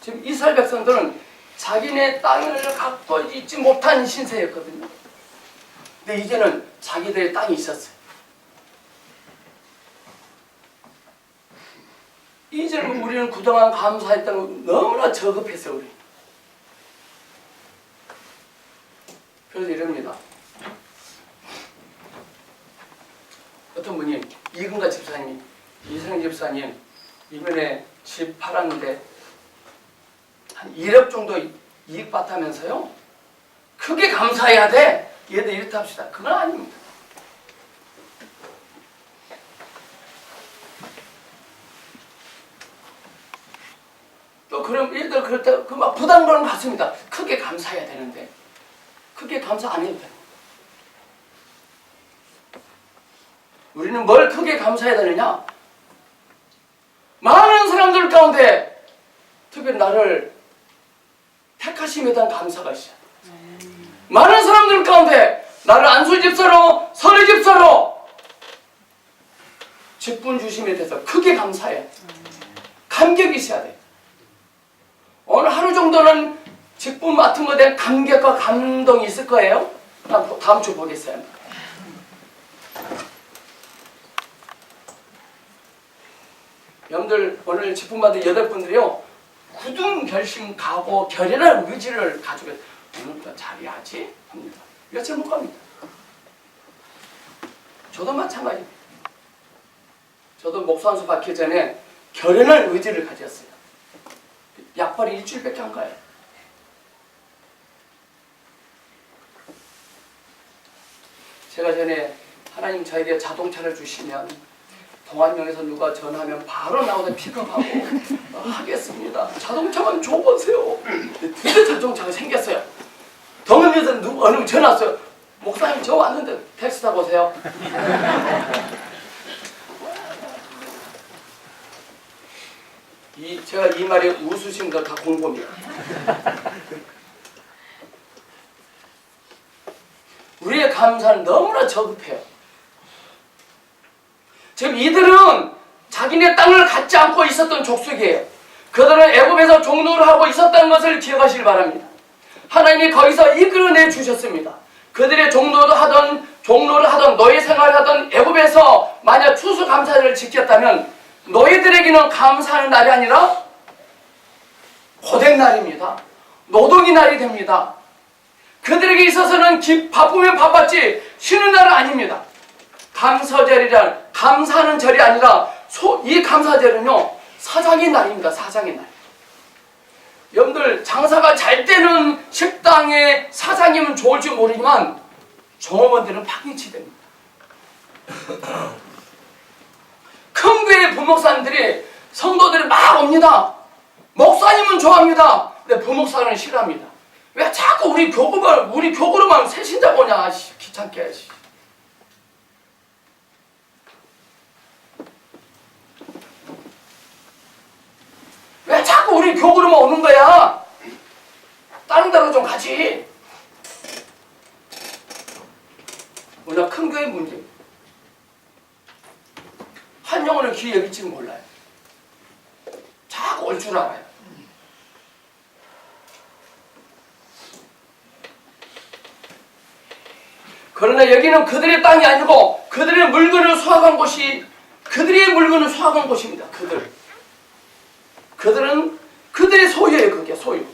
지금 이스라엘 백성들은 자기네 땅을 갖고 있지 못한 신세였거든요. 근데 이제는 자기들의 땅이 있었어요. 이제는 우리는 그동안 감사했던 거 너무나 저급했어요, 우리. 그래서 이럽니다. 어떤 분이 이근가 집사님, 이성 집사님 이번에 집 팔았는데 한 1억 정도 이익 봤다면서요? 크게 감사해야 돼. 얘들 이렇다 합시다. 그건 아닙니다. 또 그럼 얘들 그럴 때 그 막 부담감을 받습니다. 크게 감사해야 되는데 크게 감사 안 해도 돼요. 우리는 뭘 크게 감사해야 되느냐? 많은 사람들 가운데 특별히 나를 택하심에 대한 감사가 있어요. 많은 사람들 가운데 나를 안수집사로 서리집사로 직분 주심에 대해서 크게 감사해. 감격이 있어야 돼. 오늘 하루 정도는 직분 맡은 것에 대한 감격과 감동이 있을 거예요. 다음 주 보겠어요. 여러분들 오늘 직분 받은 8분들이요 굳은 결심, 각오, 결연한 의지를 가지고 오늘부터 잘해야지 합니다. 며칠 못 갑니다. 저도 마찬가지입니다. 저도 목수 한 수 받기 전에 결연한 의지를 가졌어요. 약발이 일주일밖에 안 가요. 제가 전에 하나님 저에게 자동차를 주시면 동안역에서 누가 전화하면 바로 나오다 픽업하고 하겠습니다. 자동차만 줘보세요. 드디어 자동차가 생겼어요. 동원역에서 어느 분 전화 왔어요. 목사님 저 왔는데 택시 타고 오세요. 제가 이 말에 웃으신 거 다 공범이에요. 우리의 감사는 너무나 저급해요. 지금 이들은 자기네 땅을 갖지 않고 있었던 족속이에요. 그들은 애굽에서 종노를 하고 있었다는 것을 기억하시길 바랍니다. 하나님이 거기서 이끌어내 주셨습니다. 그들의 종노를 하던 노예 생활을 하던 애굽에서 만약 추수감사절을 지켰다면 너희들에게는 감사하는 날이 아니라 고된 날입니다. 노동의 날이 됩니다. 그들에게 있어서는 바쁘면 바빴지 쉬는 날은 아닙니다. 감사절이란 감사하는 절이 아니라 이 감사절은요 사장의 날입니다. 사장의 날. 여러분들 장사가 잘 되는 식당의 사장님은 좋을지 모르지만 종업원들은 파김치 됩니다. 큰 교회 부목사님들이 성도들이 막 옵니다. 목사님은 좋아합니다. 근데 부목사는 싫어합니다. 왜 자꾸 우리 교구로만 새신자 보냐 귀찮게. 왜 자꾸 우리 교구로만 오는 거야? 다른 데로 좀 가지. 워낙 큰 교회 문제. 한 영혼을 귀히 여길지는 몰라요. 자꾸 올 줄 알아요. 그러나 여기는 그들의 땅이 아니고 그들의 물건을 수확한 곳이 그들의 물건을 수확한 곳입니다. 그들은 그들의 소유예요. 그게 소유.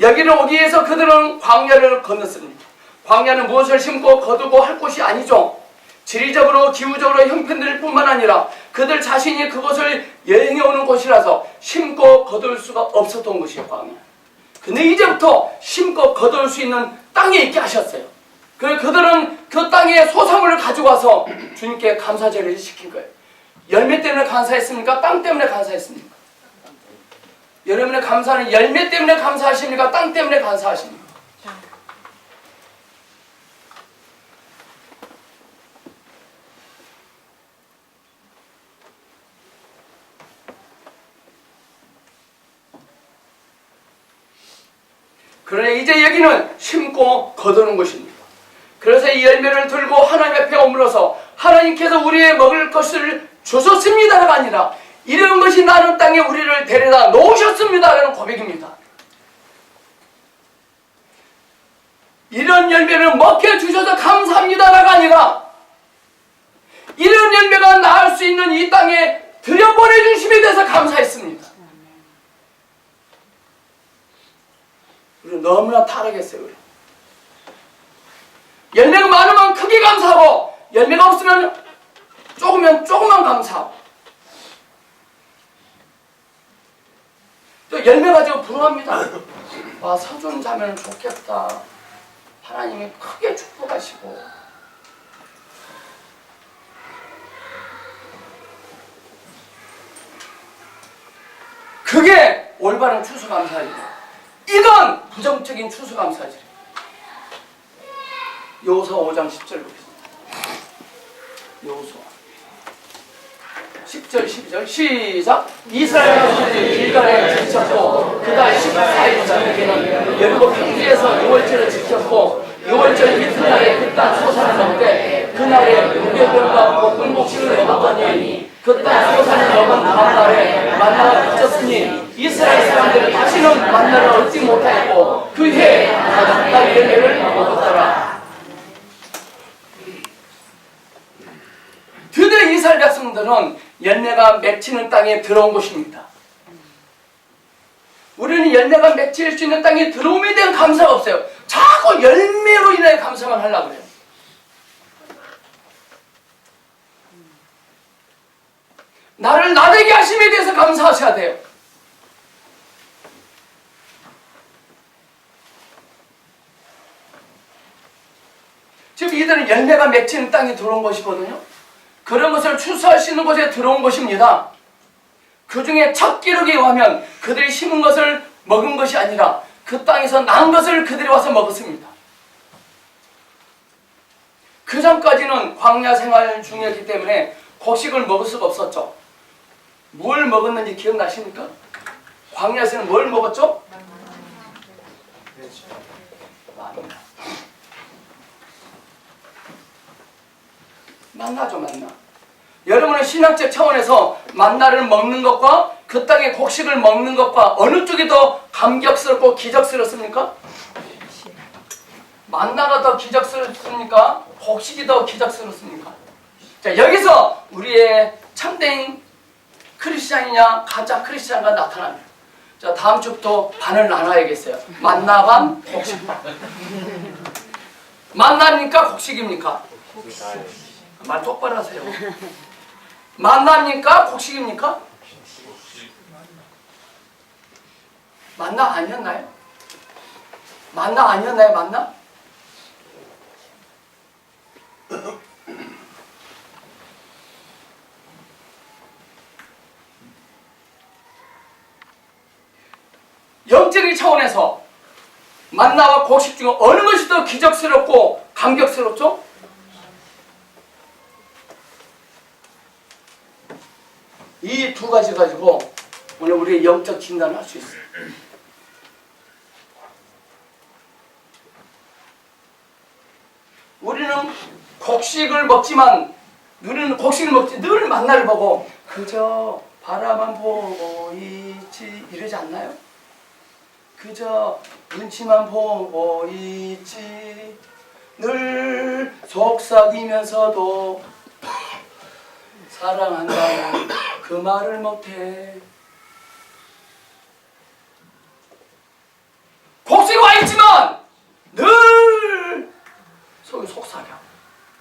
여기를 오기 위해서 그들은 광야를 건넜습니다. 광야는 무엇을 심고 거두고 할 곳이 아니죠. 지리적으로 기후적으로 형편될 뿐만 아니라 그들 자신이 그곳을 여행해 오는 곳이라서 심고 거둘 수가 없었던 곳이에요. 광야. 근데 이제부터 심고 거둘 수 있는 땅에 있게 하셨어요. 그들은 그 땅에 소산물을 가지고 와서 주님께 감사제를 시킨 거예요. 열매 때문에 감사했습니까? 땅 때문에 감사했습니까? 여러분의 감사는 열매 때문에 감사하십니까? 땅 때문에 감사하십니까? 그러나 이제 여기는 심고 거두는 것입니다. 그래서 이 열매를 들고 하나님 앞에 오므려서 하나님께서 우리의 먹을 것을 주셨습니다가 아니라 이런 것이 나는 땅에 우리를 데려다 놓으셨습니다라는 고백입니다. 이런 열매를 먹게 주셔서 감사합니다가 아니라 이런 열매가 나을 수 있는 이 땅에 들여보내주심에 대해서 감사했습니다. 우리 너무나 타락했어요. 우리. 열매가 많으면 크게 감사하고 열매가 없으면 조금만 감사하고 또 열매 가지고 부러워합니다. 와 서준 자면 좋겠다. 하나님이 크게 축복하시고 그게 올바른 추수감사입니다. 이건 부정적인 추수감사죠. 여호수아 5장 10절 보겠습니다. 여호수아 10절 12절 시작. 이스라엘 자손이 길갈에 지켰고 그달 14일자에게는 여리고 평지에서 6월절을 지켰고 6월절 이튿날에 그 땅 소산을 먹되 그날에 무교병과 볶은 곡식을 먹었더니 그 땅 소산을 먹은 다음날에 만나가 그쳤으니 이스라엘 사람들은 다시는 만나를 얻지 못하였고 그 해에 가장 땅 열매를 먹었더라. 드디어 이스라엘 백성들은 열매가 맺히는 땅에 들어온 것입니다. 우리는 열매가 맺힐 수 있는 땅에 들어옴에 대한 감사가 없어요. 자꾸 열매로 인해 감사만 하려고 해요. 나를 나되게 하심에 대해서 감사하셔야 돼요. 지금 이들은 열매가 맺히는 땅에 들어온 것이거든요. 그런 것을 추수할 수 있는 곳에 들어온 것입니다. 그 중에 첫 기록에 의하면 그들이 심은 것을 먹은 것이 아니라 그 땅에서 난 것을 그들이 와서 먹었습니다. 그 전까지는 광야 생활 중이었기 때문에 곡식을 먹을 수가 없었죠. 뭘 먹었는지 기억나십니까? 광야에서는 뭘 먹었죠? 만나죠, 만나. 여러분은 신학적 차원에서 만나를 먹는 것과 그 땅의 곡식을 먹는 것과 어느 쪽이 더 감격스럽고 기적스럽습니까? 만나가 더 기적스럽습니까? 곡식이 더 기적스럽습니까? 자, 여기서 우리의 참된 크리스찬이냐 가짜 크리스찬가 나타납니다. 자, 다음 주부터 반을 나눠야겠어요. 만나 반, 곡식 반. 만나입니까? 곡식입니까? 말 똑바로 하세요. 만나입니까? 곡식입니까? 만나 아니었나요? 만나 아니었나요? 만나? 영적인 차원에서 만나와 곡식 중 어느 것이 더 기적스럽고 감격스럽죠? 이 두 가지 가지고 오늘 우리의 영적 진단을 할 수 있어요. 우리는 곡식을 먹지만 우리는 곡식을 먹지 늘 만나를 보고 그저 바라만 보고 있지 이러지 않나요? 그저 눈치만 보고 있지 늘 속삭이면서도 사랑한다는 그 말을 못해. 곡식이 와 있지만 늘 속이 속삭여.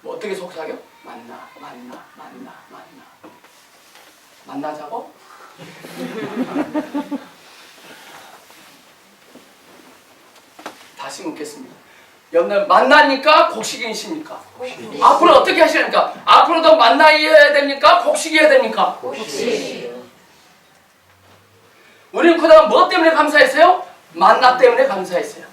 뭐 어떻게 속삭여? 만나자고? 다시 묻겠습니다. 여러분들 만나니까 곡식이십니까? 앞으로 어떻게 하시렵니까? 앞으로도 만나야 됩니까? 곡식이어야 됩니까? 곡식. 우리는 그다음 뭐 때문에 감사했어요? 만나 때문에 감사했어요.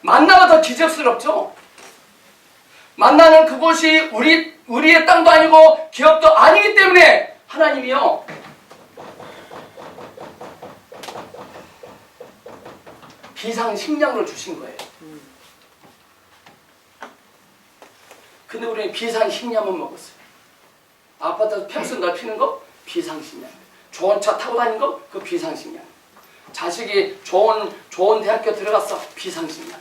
만나가 더 기적스럽죠? 만나는 그곳이 우리의 땅도 아니고 기업도 아니기 때문에 하나님이요 비상식량을 주신 거예요. 근데 우리는 비상식량만 먹었어요. 아파트에서 펜스 넓히는 거 비상식량. 좋은 차 타고 다니는 거 그 비상식량. 자식이 좋은 대학교 들어갔어 비상식량.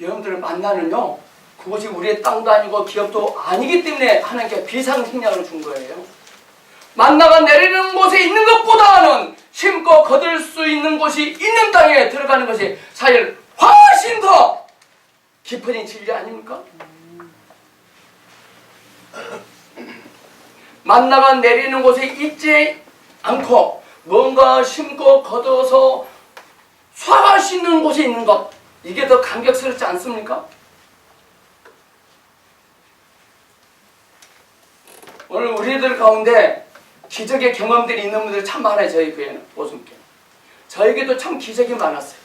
여러분들을 만나는요 그것이 우리의 땅도 아니고 기업도 아니기 때문에 하나님께 비상식량을 준 거예요. 만나가 내리는 곳에 있는 것보다는 심고 거둘 수 있는 곳이 있는 땅에 들어가는 것이 사실 훨씬 더 깊어진 진리 아닙니까? 만나가 내리는 곳에 있지 않고 뭔가 심고 거둬서 수확할 수 있는 곳에 있는 것 이게 더 감격스럽지 않습니까? 오늘 우리들 가운데 기적의 경험들이 있는 분들 참 많아요. 저희 교회는 보존교 저에게도 참 기적이 많았어요.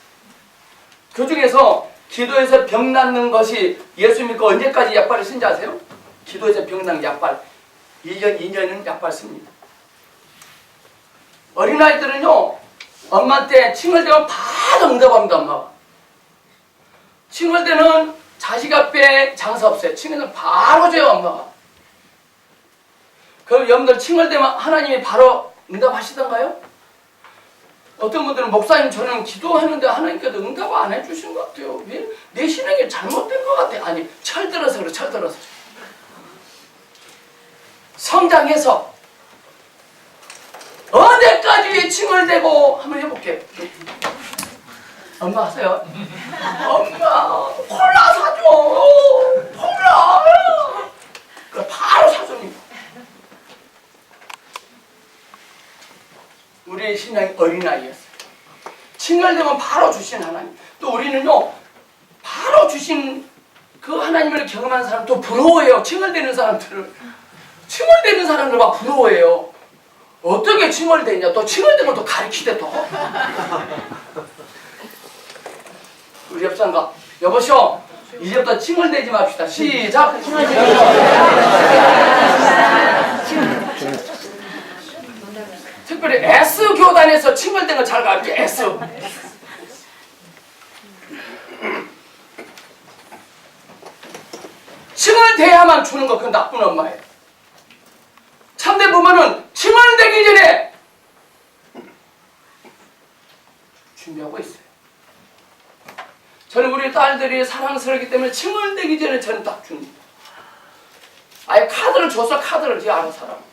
그 중에서 기도에서 병 낫는 것이 예수 믿고 언제까지 약발을 쓴지 아세요? 기도에서 병 낫는 약발 1년, 2년은 약발 씁니다. 어린아이들은요 엄마한테 칭얼대면 바로 응답합니다. 엄마가 칭얼대는 자식 앞에 장사 없어요. 칭얼대면 바로 줘요. 엄마가. 그럼 여러분들 칭얼대면 하나님이 바로 응답하시던가요? 어떤 분들은 목사님 저는 기도했는데 하나님께서 응답 안 해주신 것 같아요. 왜? 내 신앙이 잘못된 것 같아요. 아니 철들어서 그래 철들어서. 성장해서 언제까지 칭얼대고 한번 해볼게요. 엄마 하세요. 엄마 콜라 사줘. 콜라. 그럼 바로 사줍니다. 우리의 신앙 그냥 어린아이였어요. 칭얼대면 바로 주신 하나님. 또 우리는요, 바로 주신 그 하나님을 경험한 사람 또 부러워해요. 칭얼대는 사람들을. 칭얼대는 사람들 막 부러워해요. 어떻게 칭얼대냐. 또 칭얼대면 또 가리키대 또. 우리 옆사람과 여보시오, 이제부터 칭얼대지 맙시다. 시작. 특별히 S 교단에서 칭얼댄 거 잘 갈게. S. 칭얼대야만 주는 거, 그 나쁜 엄마예요. 참된 부모는 칭얼대기 전에 준비하고 있어요. 저는 우리 딸들이 사랑스럽기 때문에 칭얼대기 전에 저는 딱 줍니다. 아예 카드를 줘서 카드를 지 알아서 하라고.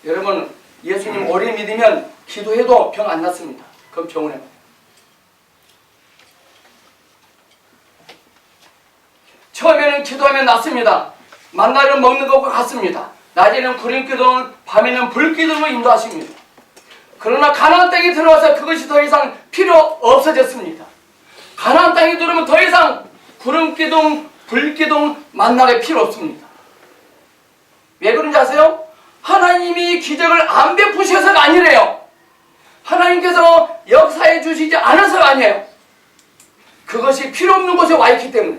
여러분, 예수님 오래 믿으면 기도해도 병 안 낫습니다. 그럼 병원에 가요. 처음에는 기도하면 낫습니다. 만나면 먹는 것과 같습니다. 낮에는 구름기둥, 밤에는 불기둥으로 인도하십니다. 그러나 가나안 땅에 들어와서 그것이 더 이상 필요 없어졌습니다. 가나안 땅에 들어오면 더 이상 구름기둥, 불기둥, 만나가 필요 없습니다. 왜 그런지 아세요? 하나님이 기적을 안 베푸셔서가 아니래요. 하나님께서 역사해 주시지 않아서가 아니에요. 그것이 필요 없는 곳에 와 있기 때문에.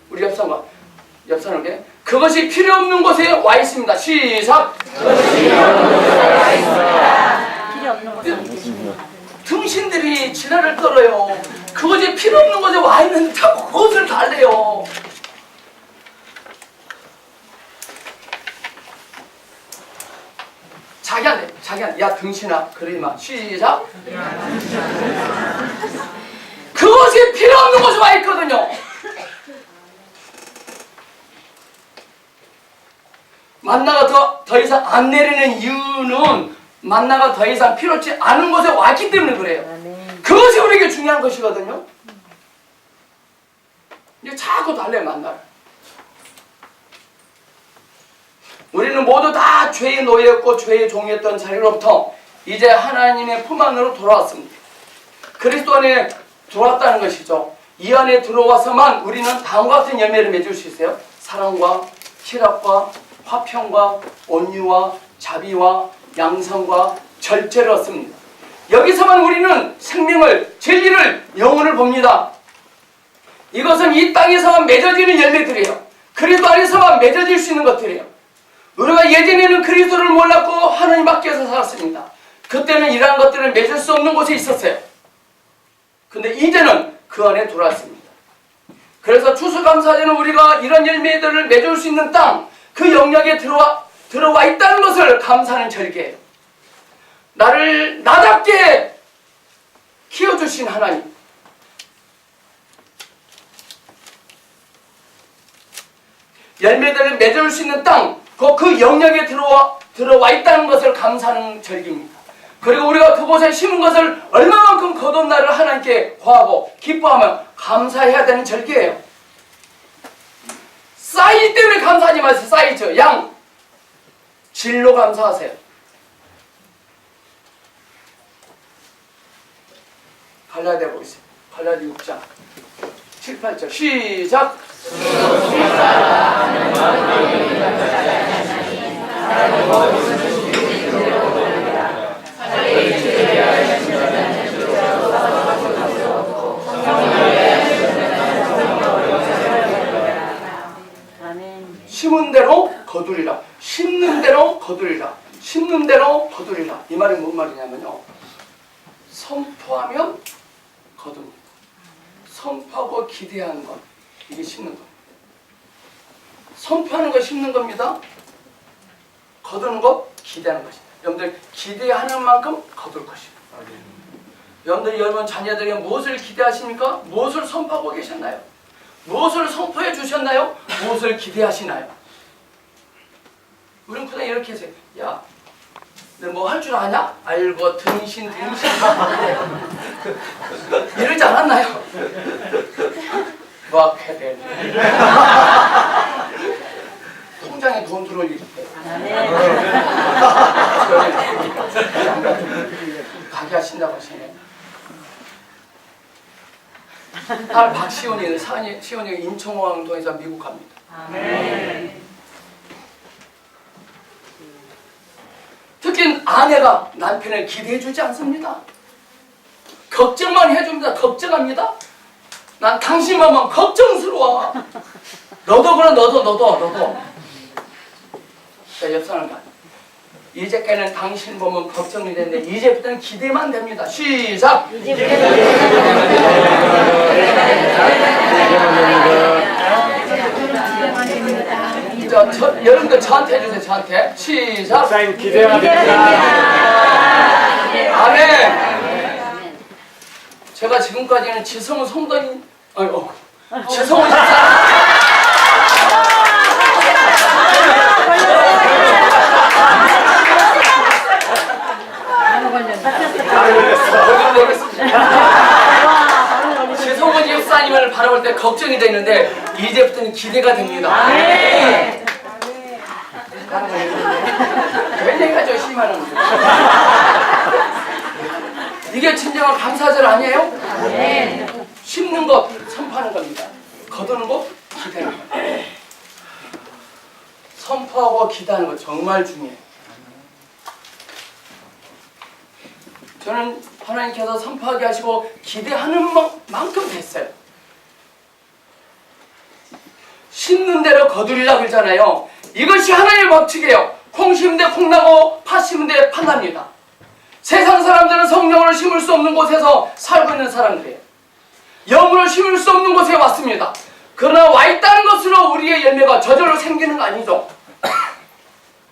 우리 옆사람께 그것이 필요 없는 곳에 와 있습니다. 시작. 필요 없는 곳에 와 계십니다. 등신들이 지랄을 떨어요. 그것이 필요 없는 곳에 와 있는데 자꾸 그것을 달래요. 자기한테 야 등신아 그러지 마. 시작. 그것이 필요 없는 곳에 와 있거든요. 만나가 더 이상 안 내리는 이유는 만나가 더 이상 필요치 않은 곳에 왔기 때문에 그래요. 그것이 우리에게 중요한 것이거든요. 이제 자꾸 달래 만나를. 우리는 모두 다 죄의 노예였고 죄의 종이었던 자리로부터 이제 하나님의 품 안으로 돌아왔습니다. 그리스도 안에 들어왔다는 것이죠. 이 안에 들어와서만 우리는 다음과 같은 열매를 맺을 수 있어요. 사랑과 희락과 화평과 온유와 자비와 양성과 절제를 얻습니다. 여기서만 우리는 생명을, 진리를, 영혼을 봅니다. 이것은 이 땅에서만 맺어지는 열매들이에요. 그리스도 안에서만 맺어질 수 있는 것들이에요. 우리가 예전에는 그리스도를 몰랐고 하나님 밖에서 살았습니다. 그때는 이러한 것들을 맺을 수 없는 곳에 있었어요. 근데 이제는 그 안에 들어왔습니다. 그래서 추수감사제는 우리가 이런 열매들을 맺을 수 있는 땅, 그 영역에 들어와 있다는 것을 감사하는 절기예요. 나를 나답게 키워주신 하나님, 열매들을 맺을 수 있는 땅, 그 영역에 들어와 있다는 것을 감사하는 절기입니다. 그리고 우리가 그곳에 심은 것을 얼마만큼 거둔 날을 하나님께 구하고 기뻐하며 감사해야 되는 절기예요. 사이즈 때문에 감사하지 마세요. 사이즈, 양. 질로 감사하세요. 갈라디아 보겠습니다. 갈라디아 6장 7, 8절 시작. 심은 대로 거두리라. 심는 대로 거두리라. 심는 대로 거두리라. 이 말이 뭔 말이냐면요, 선포하면 거둡니다. 선포하고 기대하는 것, 이게 심는 겁니다. 선포하는 거 심는 겁니다. 거두는 것, 기대하는 것입니다. 여러분들 기대하는 만큼 거둘 것입니다. 여러분들 여러분 자녀들에게 무엇을 기대하십니까? 무엇을 선포하고 계셨나요? 무엇을 선포해 주셨나요? 무엇을 기대하시나요? 우리는 그냥 이렇게 해서 야, 너 뭐 할 줄 아냐? 알고 등신 이러지 않았나요? 통장에 딸 박시온이는 시온이가 인천공항동에서 미국 갑니다. 특히 아내가 남편을 기대해주지 않습니다. 걱정만 해줍니다. 걱정합니다. 난 당신만만 걱정스러워. 너도 그래, 너도. 자, 옆 사람 가. 이제까지는 당신 보면 걱정이 되는데 이제부터는 기대만 됩니다. 시작! 자, 여러분들 저한테 해주세요. 저한테. 시작! 목사님 기대만 됩니다. 아멘! 제가 지금까지는 지성은 성도인, 지성은 집사. 지성은 집사님을 바라볼 때 걱정이 되는데 이제부터는 기대가 됩니다. 웬 얘기가 저 심하는 이게 진정한 감사절 아니에요? 심는 것 선포하는 겁니다. 거두는 것 기대하는 것. 선포하고 기대하는 것 정말 중요해요. 저는 하나님께서 선포하게 하시고 기대하는 만큼 됐어요. 심는 대로 거두리라 그러잖아요. 이것이 하나님의 법칙이에요. 콩 심은 데 콩 나고 팥 심은 데 팥 납니다. 세상 사람들은 성령으로 심을 수 없는 곳에서 살고 있는 사람들이에요. 영으로 심을 수 없는 곳에 왔습니다. 그러나 와 있다는 것으로 우리의 열매가 저절로 생기는 거 아니죠.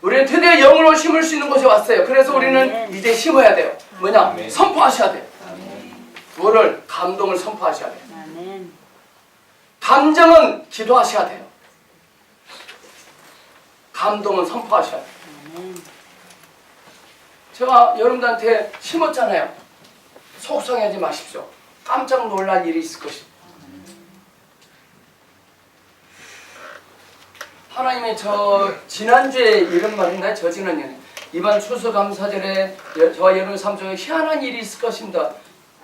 우리는 드디어 영으로 심을 수 있는 곳에 왔어요. 그래서 우리는 이제 심어야 돼요. 뭐냐? 선포하셔야 돼요. 뭐를? 감동을 선포하셔야 돼요. 감정은 기도하셔야 돼요. 감동은 선포하셔야 돼요. 제가 여러분들한테 심었잖아요. 속상해하지 마십시오. 깜짝 놀랄 일이 있을 것입니다. 하나님이 지난주에 이런 말 했나요? 지난주에 이번 추수감사절에 저와 여러분 삶 속에 희한한 일이 있을 것입니다.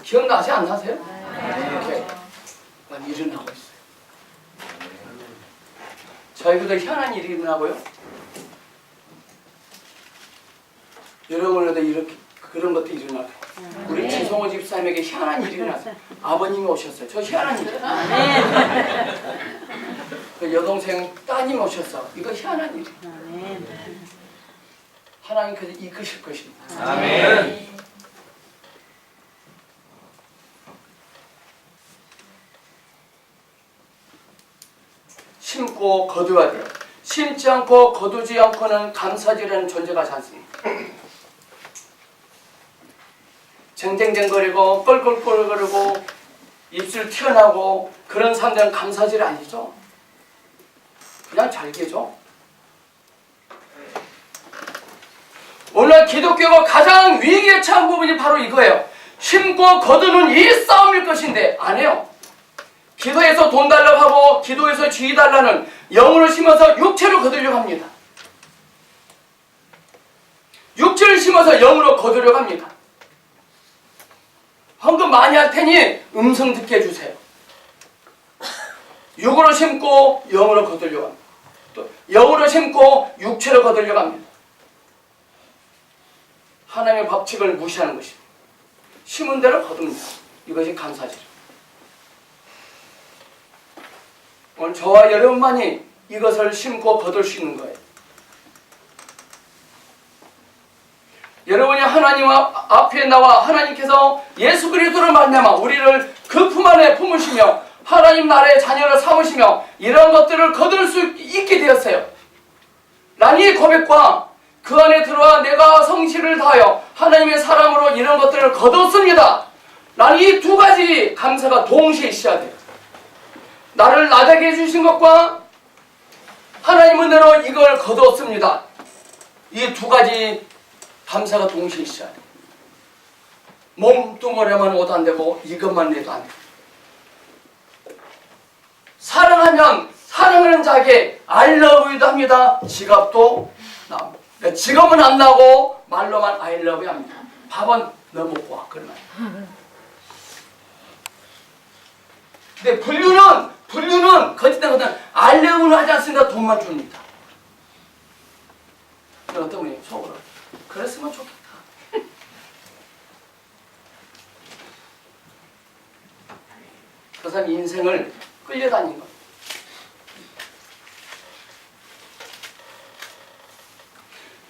기억나지 안 나세요? 이렇게 일어나고 있어요. 저희보다 희한한 일이 일어나고요. 여러분에도 이렇게 그런 것도 일어나고 우리 지성호 집사님에게 희한한 일이 일어났어요. 아버님이 오셨어요. 저 희한한 일. 그 여동생 따님 오셨어. 이거 희한한 일이. 하나님께서 이끄실 것입니다. 아멘. 심고 거두어야 돼요. 심지 않고 거두지 않고는 감사절이라는 존재가 하지 않습니다. 쟁쟁쟁거리고 껄껄껄거리고 입술 튀어나오고 그런 사람들은 감사절이 아니죠. 그냥 잘게죠. 오늘 기독교가 가장 위기에 처한 부분이 바로 이거예요. 심고 거두는 이 싸움일 것인데 안 해요. 기도해서 돈 달라고 하고 기도해서 주의 달라는 영으로 심어서 육체로 거두려고 합니다. 육체를 심어서 영으로 거두려고 합니다. 헌금 많이 할 테니 음성 듣게 해주세요. 육으로 심고 영으로 거두려고 합니다. 또 영으로 심고 육체로 거두려고 합니다. 하나님의 법칙을 무시하는 것입니다. 심은 대로 거둡니다. 이것이 감사절이에요. 오늘 저와 여러분만이 이것을 심고 거둘 수 있는 거예요. 여러분이 하나님 앞에 나와 하나님께서 예수 그리스도로 말미암아 우리를 그 품 안에 품으시며 하나님 나라의 자녀를 삼으시며 이런 것들을 거둘 수 있게 되었어요. 난 이 고백과 그 안에 들어와 내가 성실을 다하여 하나님의 사람으로 이런 것들을 거뒀습니다. 난 이 두 가지 감사가 동시에 있어야 돼요. 나를 나되게 해주신 것과 하나님 은혜로 이걸 거두었습니다. 이 두 가지 감사가 동시에 있어야 돼요. 몸뚱어리만 오도 안 되고 이것만 내도 안 돼요. 사랑하면 사랑하는 자에게 I love you도 합니다. 지갑도 나옵니다. 지갑은 안 나고 말로만 I love you 합니다. 밥은 너 먹고 와. 그러면 근데 분류는 거짓된 알려고는 하지 않습니다. 돈만 줍니다. 근데 어떤 분이 속으로 그랬으면 좋겠다. 그 사람 인생을 끌려다닌 겁니다.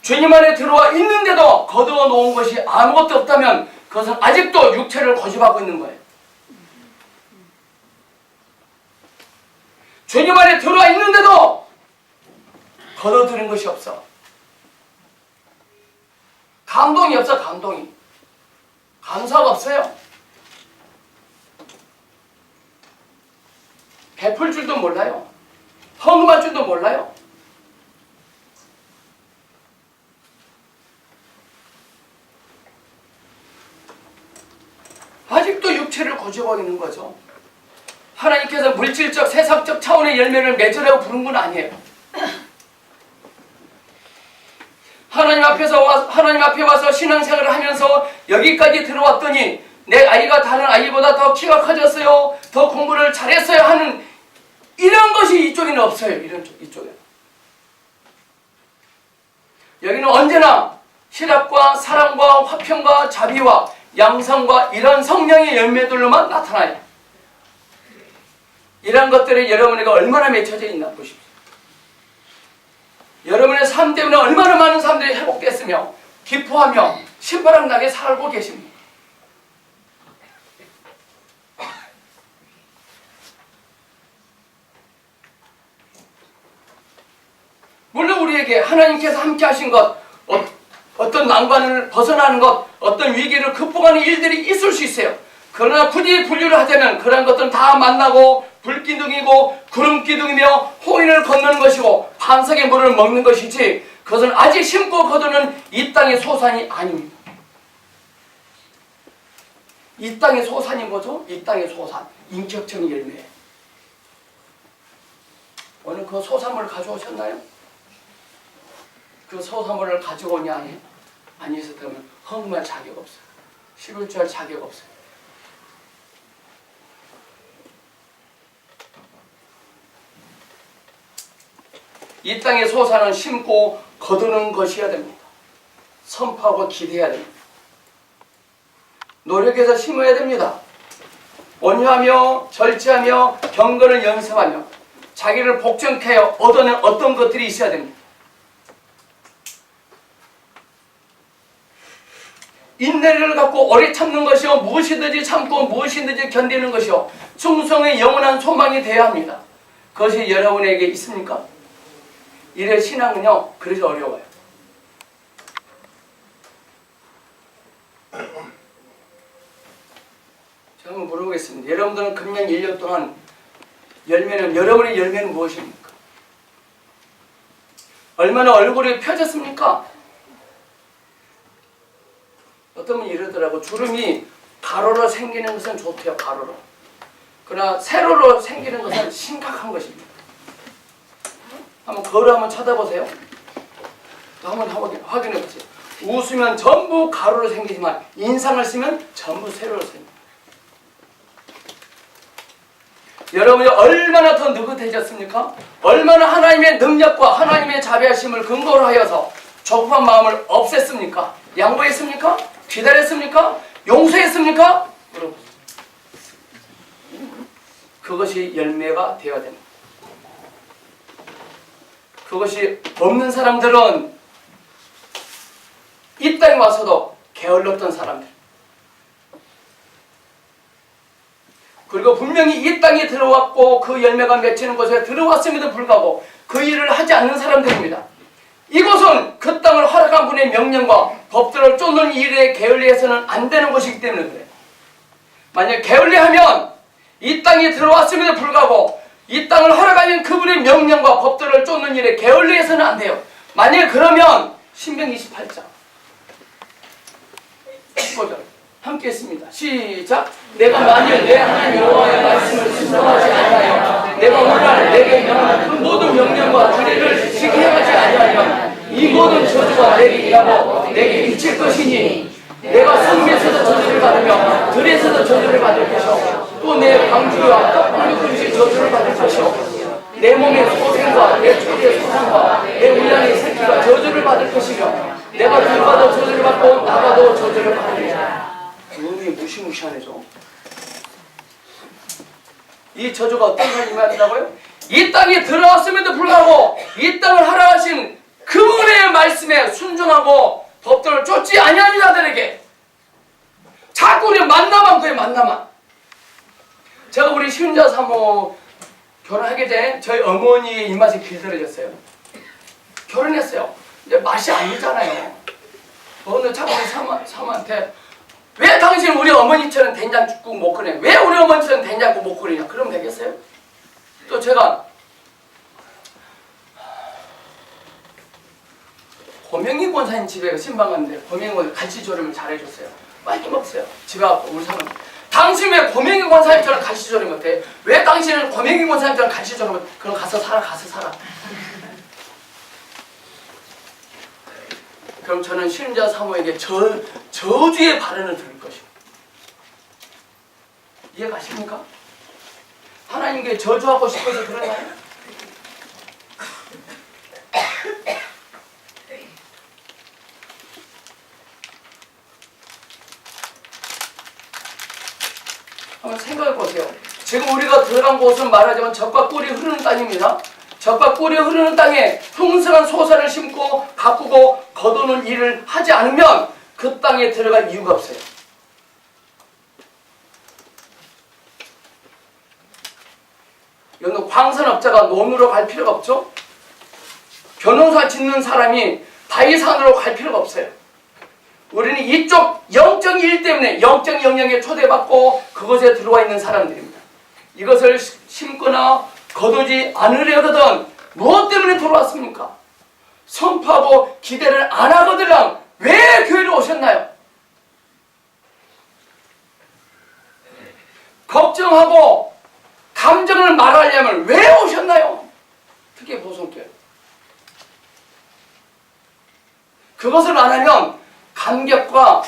주님 안에 들어와 있는데도 거두어 놓은 것이 아무것도 없다면 그것은 아직도 육체를 고집하고 있는 거예요. 주님 안에 들어와 있는데도 거둬들인 것이 없어. 감동이 없어. 감동이. 감사가 없어요. 베풀 줄도 몰라요. 헌금할 줄도 몰라요. 아직도 육체를 고집하고 있는 거죠. 하나님께서 물질적, 세상적 차원의 열매를 맺으라고 부른 건 아니에요. 하나님 앞에 와서 신앙생활을 하면서 여기까지 들어왔더니 내 아이가 다른 아이보다 더 키가 커졌어요. 더 공부를 잘했어요. 하는 이런 것이 이쪽에는 없어요. 이쪽에. 여기는 언제나 희락과 사랑과 화평과 자비와 양성과 이런 성령의 열매들로만 나타나요. 이런 것들이 여러분에게 얼마나 맺혀져 있나 보십시오. 여러분의 삶 때문에 얼마나 많은 사람들이 회복됐으며 기뻐하며 신바람나게 살고 계십니다. 물론 우리에게 하나님께서 함께 하신 것, 어떤 난관을 벗어나는 것, 어떤 위기를 극복하는 일들이 있을 수 있어요. 그러나 굳이 분류를 하자면 그런 것들은 다 만나고 불기둥이고 구름기둥이며 호인을 건너는 것이고 반석의 물을 먹는 것이지 그것은 아직 심고 거두는 이 땅의 소산이 아닙니다. 이 땅의 소산이 뭐죠? 이 땅의 소산, 인격적인 열매. 오늘 그 소산물을 가져오셨나요? 그 소산물을 가지고 오냐 아니에요? 아니었다면 헌금할 자격 없어요. 11조 할 자격 없어요. 이 땅의 소산은 심고 거두는 것이어야 됩니다. 선포하고 기대해야 됩니다. 노력해서 심어야 됩니다. 온유하며 절제하며 경건을 연습하며 자기를 복종케어 얻어낸 어떤 것들이 있어야 됩니다. 인내를 갖고 오래 참는 것이요 무엇이든지 참고 무엇이든지 견디는 것이요 충성의 영원한 소망이 되어야 합니다. 그것이 여러분에게 있습니까? 이래 신앙은요 그래서 어려워요. 제가 한번 물어보겠습니다. 여러분들은 금년 1년 동안 여러분의 열매는 무엇입니까? 얼마나 얼굴이 펴졌습니까? 어떤 분이 이러더라고. 주름이 가로로 생기는 것은 좋대요. 가로로. 그러나 세로로 생기는 것은 심각한 것입니다. 한번 거울을 한번 쳐다보세요. 또 한번 확인해 보세요. 웃으면 전부 가로로 생기지만 인상을 쓰면 전부 세로로 생깁니다. 여러분이 얼마나 더 느긋해졌습니까? 얼마나 하나님의 능력과 하나님의 자비하심을 근거로 하여서 조급한 마음을 없앴습니까? 양보했습니까? 기다렸습니까? 용서했습니까? 물어보세요. 그것이 열매가 되어야 됩니다. 그것이 없는 사람들은 이 땅에 와서도 게을렀던 사람들, 그리고 분명히 이 땅에 들어왔고 그 열매가 맺히는 곳에 들어왔음에도 불구하고 그 일을 하지 않는 사람들입니다. 이곳은 그 땅을 허락한 분의 명령과 법들을 쫓는 일에 게을리해서는 안 되는 곳이기 때문에 그래요. 만약 게을리하면 이 땅에 들어왔음에도 불구하고 이 땅을 허락하는 그분의 명령과 법들을 쫓는 일에 게을리해서는 안 돼요. 만약 그러면 신명기 28장 15절 함께 했습니다. 시작. 내가 만일 내 하나님 여호와의 말씀을 순종하지 아니하여 내가 오늘 내게 명한 그 모든 명령과 규례를 지키지 아니하면 이 모든 저주가 내게 임하고 내게 미칠 것이니 내가 성에서도 저주를 받으며 들에서도 저주를 받을 것이요 또 내 방주와 떡불 그릇이 저주를 받을 것이요 내 몸의 소생과 내 초리의 소생과 내 우양의 새끼가 저주를 받을 것이며 내가 들어가도 저주를 받고 나가도 저주를 받으리라. 음이 무시무시하네죠. 이 저주가 어떤 사람이 말한다고요? 이 땅에 들어왔음에도 불구하고 이 땅을 허락하신 그분의 말씀에 순종하고 법도를 쫓지 아니하는 자들에게 자꾸 우리 만나만 구해. 만나만. 제가 우리 시운자 사모 결혼하기 전에 저희 어머니의 입맛에 길들여졌어요. 결혼했어요. 이제 맛이 아니잖아요. 어느 참 우리 사모한테 왜 당신 우리 어머니처럼 된장국 못 끓여? 왜 우리 어머니처럼 된장국 못 끓이냐? 그러면 되겠어요? 또 제가 고명희 권사님 집에 신방 갔는데 고명희 권사님 갈치조림을 잘해줬어요. 맛있게 먹었어요. 집에 와서 우리 사모님 당신 왜 고명희 권사님처럼 갈치조림 못해? 왜 당신은 고명희 권사님처럼 갈치조림 못해? 그럼 가서 살아. 그럼 저는 신자 사모에게 저주의 발언을 들을 것이고 이해가십니까? 하나님께 저주하고 싶어서 그러나요? 한번 생각해 보세요. 지금 우리가 들어간 곳은 말하자면 젖과 꿀이 흐르는 땅입니다. 젖과 꿀이 흐르는 땅에 풍성한 소사를 심고 가꾸고 거두는 일을 하지 않으면 그 땅에 들어갈 이유가 없어요. 여러분 광산업자가 논으로 갈 필요가 없죠? 변호사 짓는 사람이 다이산으로 갈 필요가 없어요. 우리는 이쪽 영적 일 때문에 영적 영역에 초대받고 그것에 들어와 있는 사람들입니다. 이것을 심거나 거두지 않으려거든 무엇 때문에 들어왔습니까? 선포하고 기대를 안 하거들랑 왜 교회를 오셨나요? 걱정하고 감정을 말하려면 왜 오셨나요? 특히 보성교회. 그것을 안 하면 감격과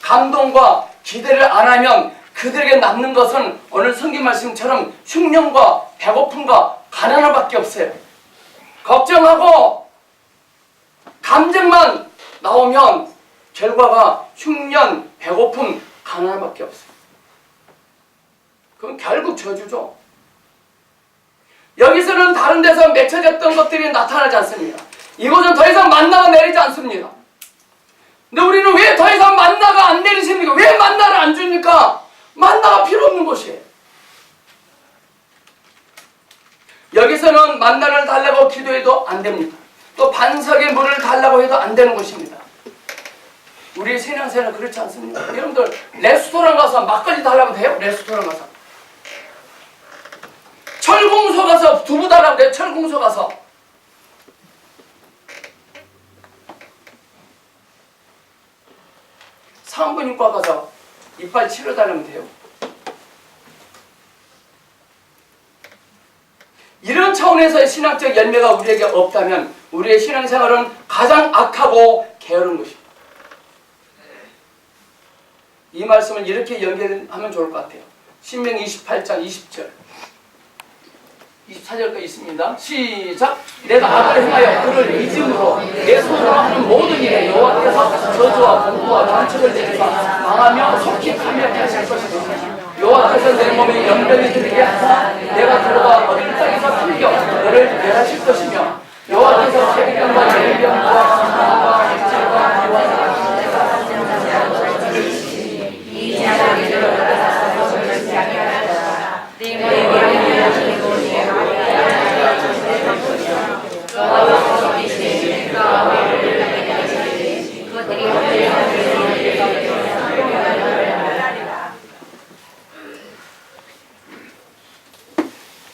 감동과 기대를 안 하면 그들에게 남는 것은 오늘 성경 말씀처럼 흉년과 배고픔과 가난함밖에 없어요. 걱정하고 감정만 나오면 결과가 흉년, 배고픔, 가난함밖에 없어요. 그건 결국 저주죠. 여기서는 다른 데서 맺혀졌던 것들이 나타나지 않습니다. 이곳은 더 이상 만나가 내리지 않습니다. 근데 우리는 왜 더 이상 만나가 안 내리십니까? 왜 만나를 안 줍니까? 만나가 필요 없는 곳이에요. 여기서는 만나를 달라고 기도해도 안 됩니다. 또 반석의 물을 달라고 해도 안 되는 곳입니다. 우리의 신앙생활은 그렇지 않습니다. 여러분들 레스토랑 가서 막걸리 달라고 돼요? 레스토랑 가서 철공소 가서 두부 달라고 돼요? 철공소 가서 산부인과 가서 이빨 치료달라면 돼요? 이런 차원에서의 신학적 열매가 우리에게 없다면 우리의 신앙생활은 가장 악하고 게으른 것입니다. 이 말씀을 이렇게 연결하면 좋을 것 같아요. 신명기 28장 20절 24절까지 있습니다. 시작! 내가 악을 행하여 그를 잊음으로 내 손으로 하는 모든 일에 여호와께서 저주와 공포와 단축을 내리사 망하며 속히 파멸하게 하실 것이다. 여호와께서 내 몸에 연병이 들게 하사 내가 들어가 어린 땅에서 풀겨 너를 멸하실 것이며 여호와께서 재병과 예병과 상병과 백제와 기와와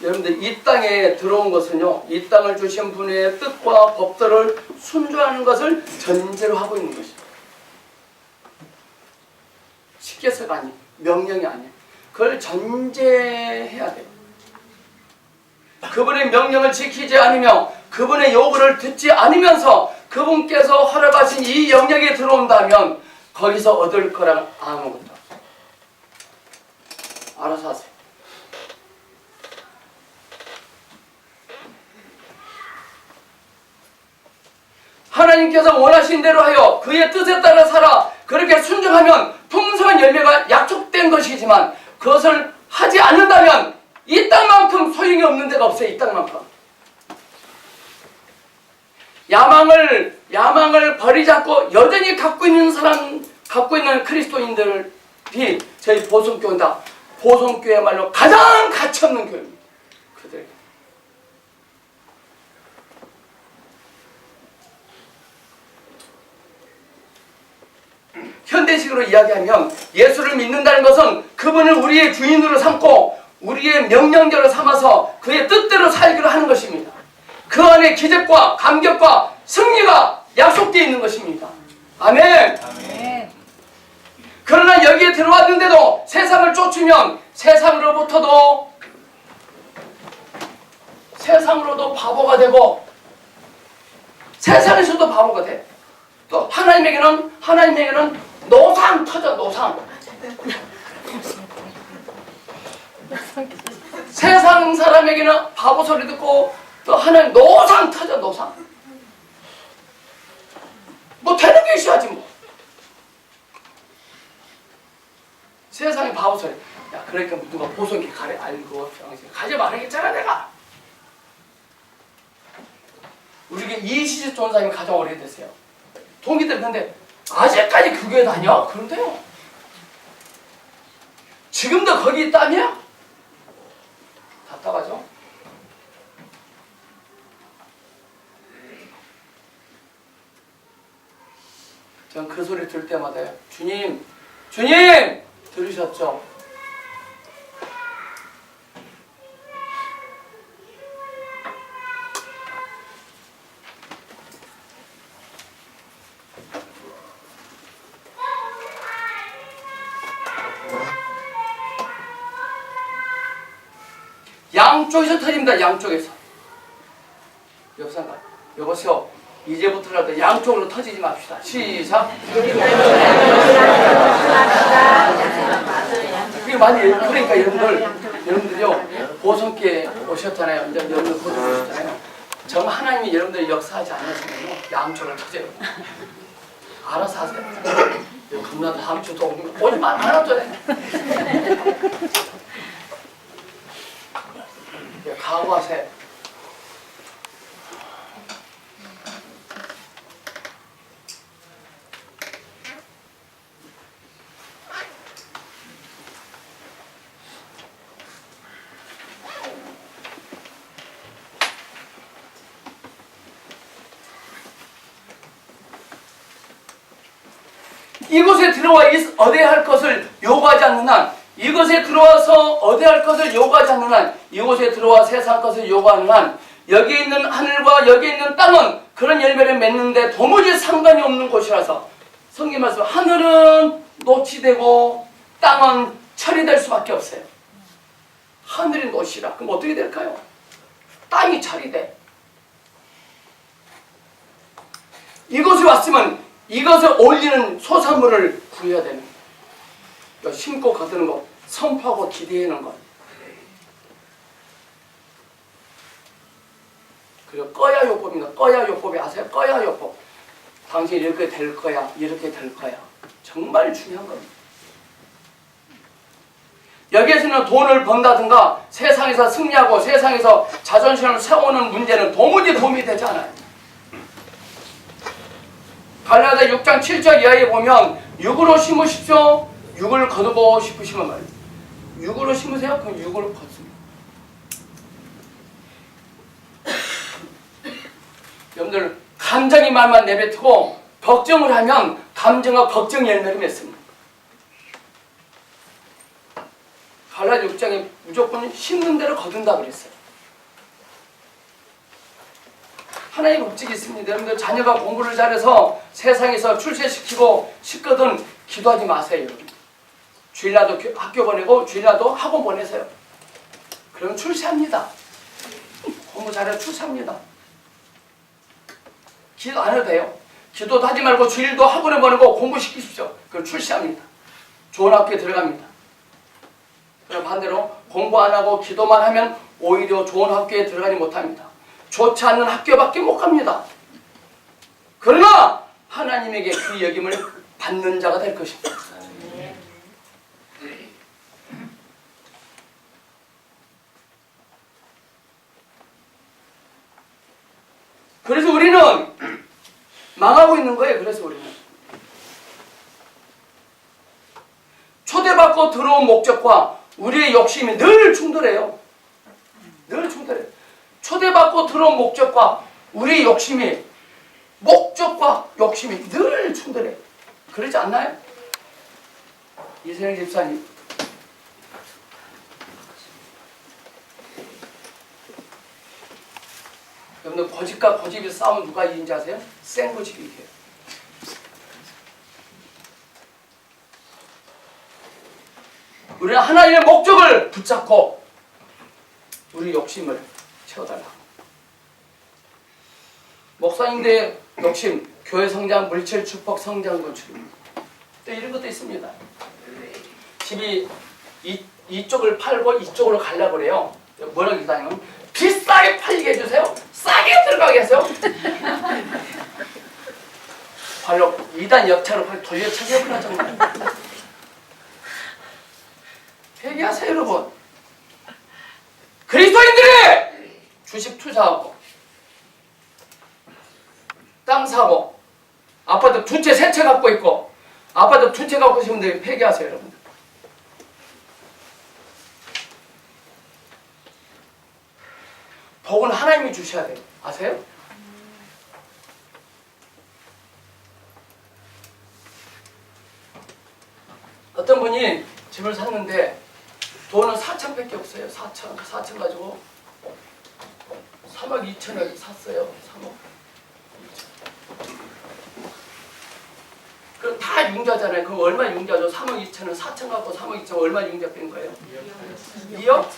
여러분들 이 땅에 들어온 것은요, 이 땅을 주신 분의 뜻과 법도를 순종하는 것을 전제로 하고 있는 것입니다. 시켜서가 아니에요. 명령이 아니에요. 그걸 전제해야 돼요. 그분의 명령을 지키지 않으며 그분의 요구를 듣지 않으면서 그분께서 허락하신 이 영역에 들어온다면 거기서 얻을 거랑 아무것도 없어요. 알아서 하세요. 하나님께서 원하신 대로 하여 그의 뜻에 따라 살아 그렇게 순종하면 풍성한 열매가 약속된 것이지만 그것을 하지 않는다면 이 땅만큼 소용이 없는 데가 없어요. 이 땅만큼. 야망을 버리자고 여전히 갖고 있는 그리스도인들이 저희 보성교회다. 보성교회야말로 가장 가치없는 교회입니다. 그들. 현대식으로 이야기하면 예수를 믿는다는 것은 그분을 우리의 주인으로 삼고 우리의 명령대로 삼아서 그의 뜻대로 살기로 하는 것입니다. 그 안에 기적과 감격과 승리가 약속되어 있는 것입니다. 아멘. 아멘. 그러나 여기에 들어왔는데도 세상을 쫓으면 세상으로도 바보가 되고 세상에서도 바보가 돼. 또 하나님에게는 노상 터져. 노상. 세상 사람에게는 바보 소리 듣고 또 하나님 노상 터져. 노상. 뭐 되는 게 있어야지 뭐. 세상에 바보 소리. 야, 그러니까 누가 보성기 가래. 알고 병신 가지 말아야겠잖아 내가. 우리가 이시즈 전사님이 가장 오래됐어요. 동기들 근데 아직까지 그 교회 다녀? 그런데요. 지금도 거기 있다며? 답답하죠? 전 그 소리 들을 때마다 주님 들으셨죠? 양쪽에서 터집니다. 양쪽에서. 옆상가 여보세요. 이제부터라도 양쪽으로 터지지 맙시다. 시작. 그게 많이 그러니까 여러분들요 보성교회 오셨잖아요. 이제 여러분들 보성 오셨잖아요. 정말 하나님이 여러분들이 역사하지 않으시면요 양쪽으로 터져요. 알아서 하세요. 겁나 다음 주도 오지 말아줘. 각오하세요. 이곳에 들어와 얻어야 할 것을 요구하지 않는 한, 이것에 들어와서 얻어야 할 것을 요구하지 않는 한, 이곳에 들어와 세상 것을 요구하는 한, 여기 있는 하늘과 여기 있는 땅은 그런 열매를 맺는데 도무지 상관이 없는 곳이라서 성경 말씀 하늘은 노치되고 땅은 처리될 수밖에 없어요. 하늘이 노시라. 그럼 어떻게 될까요? 땅이 처리돼. 이곳에 왔으면 이것을 올리는 소산물을 구해야 되는 거예요. 심고 거두는 것, 선포하고 기대하는 것. 그리고 꺼야 요법입니다. 꺼야 요법이 아세요? 꺼야 요법. 당신이 이렇게 될 거야, 이렇게 될 거야. 정말 중요한 겁니다. 여기에서는 돈을 번다든가 세상에서 승리하고 세상에서 자존심을 세우는 문제는 도무지 도움이 되지 않아요. 갈라디아 6장 7절 이하에 보면 육으로 심으십시오. 육을 거두고 싶으시면 말이에요. 육으로 심으세요. 그럼 육으로 거둡니다. 여러분들 감정의 말만 내뱉고 걱정을 하면 감정과 걱정 열매를 맺습니다. 갈라디아 6장에 무조건 심는 대로 거둔다 그랬어요. 하나의 법칙이 있습니다. 여러분들 자녀가 공부를 잘해서 세상에서 출세시키고 싶거든 기도하지 마세요. 여러분. 주일날도 학교 보내고 주일날도 학원 보내세요. 그러면 출세합니다. 공부 잘해서 출세합니다. 기도 안 해도 돼요. 기도도 하지 말고 주일도 학원에 보내고 공부시키십시오. 그걸 출시합니다. 좋은 학교에 들어갑니다. 그럼 반대로 공부 안 하고 기도만 하면 오히려 좋은 학교에 들어가지 못합니다. 좋지 않는 학교밖에 못 갑니다. 그러나 하나님에게 그 여김을 받는 자가 될 것입니다. 그래서 우리는 망하고 있는 거예요. 그래서 우리는 초대받고 들어온 목적과 우리의 욕심이 늘 충돌해요. 늘 충돌해요. 초대받고 들어온 목적과 우리의 욕심이 목적과 욕심이 늘 충돌해요. 그러지 않나요? 이세영 집사님, 여러분들 고집과 고집이 싸우면 누가 이긴지 아세요? 센 고집이 이겨요. 우리는 하나님의 목적을 붙잡고 우리 욕심을 채워달라. 목사님들의 욕심, 교회 성장, 물질 축복, 성장 건축입니다. 또 이런 것도 있습니다. 집이 이쪽을 팔고 이쪽으로 가려고 그래요. 뭐라고 기다리면 비싸게 팔리게 해주세요. 싸게 들어가게 하세요. 발로 2단 옆차로 돌려차게 해보라 정말. 회개하세요 여러분. 그리스도인들이 주식 투자하고 땅 사고 아파트 두 채 세 채 갖고 있고 아파트 두 채 갖고 계신 분들이 회개하세요 여러분. 복은 하나님이 주셔야 돼요. 아세요? 어떤 분이 집을 샀는데 돈은 4천밖에 없어요. 4천 가지고 3억 2천을 샀어요. 3억 2천. 그럼 다 융자잖아요. 그럼 얼마 융자죠? 3억 2천은 4천 갖고 3억 2천 얼마 융자 뺀 거예요? 2억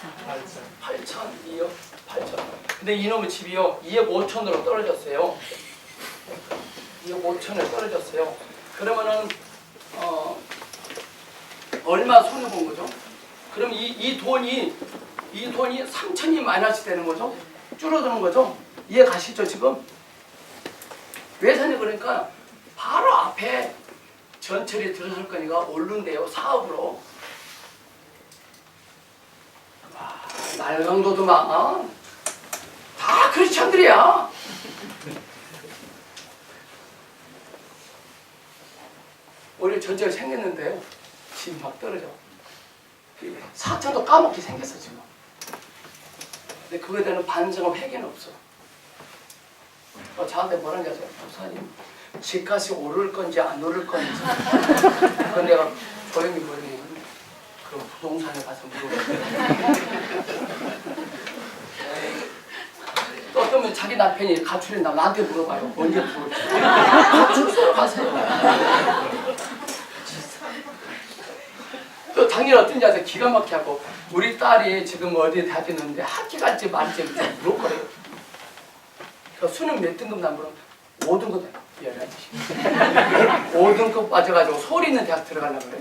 8천, 2억 8천. 근데 이놈의 집이요 2억 5천으로 떨어졌어요. 2억 5천에 떨어졌어요. 그러면은 얼마 손해 본 거죠? 그럼 이 돈이 3천이 마이너스 되는 거죠? 줄어드는 거죠? 이해 가시죠 지금? 왜 사냐 그러니까 바로 앞에 전철이 들어설 거니까 오른대요. 사업으로. 와, 날강도도 많아. 다 크리스찬들이야. 우리 전철 생겼는데요. 집이 막 떨어져. 4천도 까먹게 생겼어 지금. 근데 그거에 대한 반성과 회개는 없어. 저한테 뭐라는지 아세요? 목사님 집값이 오를 건지 안 오를 건지. 그건 내가 조용히 그럼 부동산에 가서 물어봤어요. 또 어떤 분 자기 남편이 가출했나 나한테 물어봐요. 언제 부를지. 가출소로 가세요. 또 당연히 어떤지 아세요? 기가 막히게 하고 우리 딸이 지금 어디 대학교 있는데 학교 갈지 말지 물을 거래요. 수능 몇 등급 남으면 5등급 열라지. 5등급 빠져가지고 소리 있는 대학 들어가려고 그래.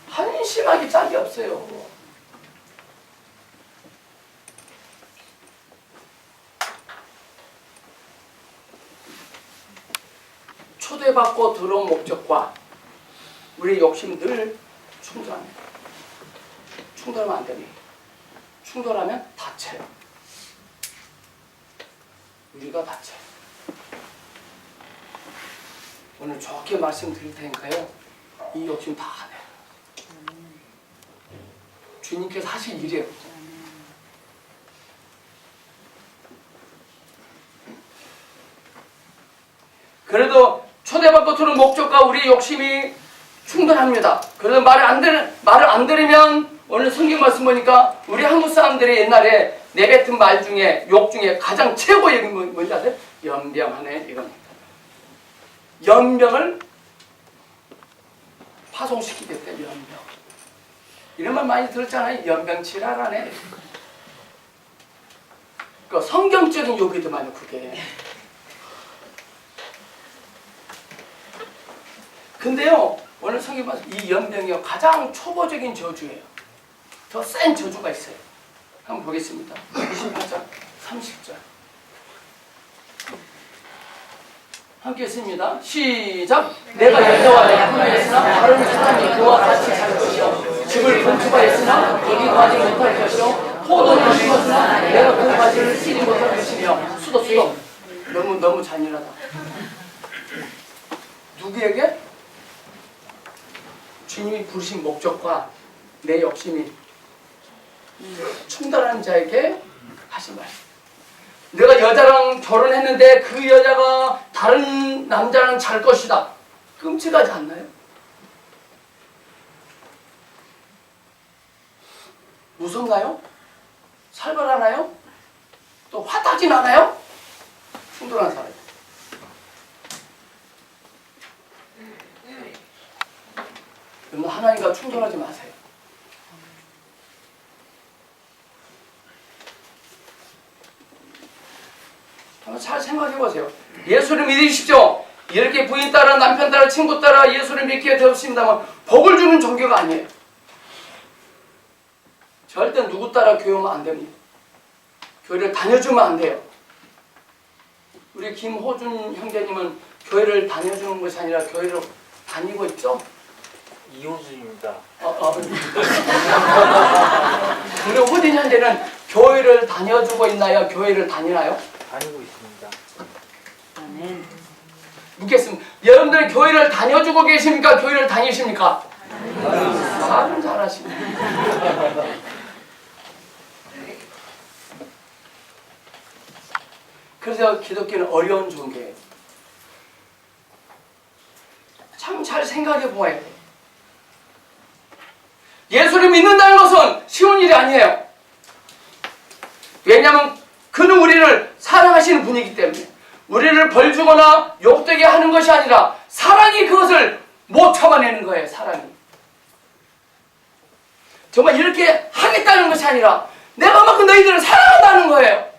한심하게 짝이 없어요. 초대받고 들어온 목적과 우리의 욕심 늘 충돌합니다. 충돌하면 안 됩니다. 충돌하면 다쳐요. 우리가 다쳐요. 오늘 좋게 말씀드릴 테니까요. 이 욕심 다 안 해요. 주님께서 하실 일이에요. 그래도 초대받고 들어온 목적과 우리의 욕심이 충돌합니다. 그래서 말을 안 들으면 오늘 성경 말씀 보니까 우리 한국 사람들이 옛날에 내뱉은 말 중에 욕 중에 가장 최고의 뭔지 아세요? 연병하네 이겁니다. 연병을 파송시키겠대. 연병. 이런 말 많이 들었잖아요. 연병치라라네. 그 성경적인 욕이더만요 그게. 근데요, 오늘 성경 말씀 이 연병이요 가장 초보적인 저주예요. 더 센 저주가 있어요. 한번 보겠습니다. 28장 30절. 함께 했습니다. 시작. 내가 여자와 약혼하였으나 다른 사람이 그와 같이 살 것이요 집을 건축하였으나 거기 가지 못할 것이요 포도를 심었으나 내가 그 가지를 씻지 못할 것이며 수도 너무 잔인하다. 누구에게? 주님이 부르신 목적과 내 욕심이 충돌하는 자에게 하신 말씀. 내가 여자랑 결혼했는데 그 여자가 다른 남자랑 잘 것이다. 끔찍하지 않나요? 무섭나요? 살벌하나요? 또 화딱지 나나요? 충돌하는 사람. 여러분, 하나님과 충돌하지 마세요. 한번 잘 생각해 보세요. 예수를 믿으십시오. 이렇게 부인 따라 남편 따라 친구 따라 예수를 믿게 되었습니다만 복을 주는 종교가 아니에요. 절대 누구 따라 교회하면 안 됩니다. 교회를 다녀주면 안 돼요. 우리 김호준 형제님은 교회를 다녀주는 것이 아니라 교회를 다니고 있죠? 이호준입니다. 우리 호준 형제는 교회를 다녀주고 있나요? 교회를 다니나요? 다니고 있습니다. 아멘. 묻겠습니다. 여러분들은 교회를 다녀주고 계십니까? 교회를 다니십니까? 말은 잘하시네. 그래서 기독교는 어려운 종교예요. 참 잘 생각해 보아야 돼요. 예수를 믿는다는 것은 쉬운 일이 아니에요. 왜냐하면 그는 우리를 사랑하시는 분이기 때문에 우리를 벌주거나 욕되게 하는 것이 아니라 사랑이 그것을 못 참아내는 거예요. 사랑이. 정말 이렇게 하겠다는 것이 아니라 내가 막 너희들을 사랑한다는 거예요.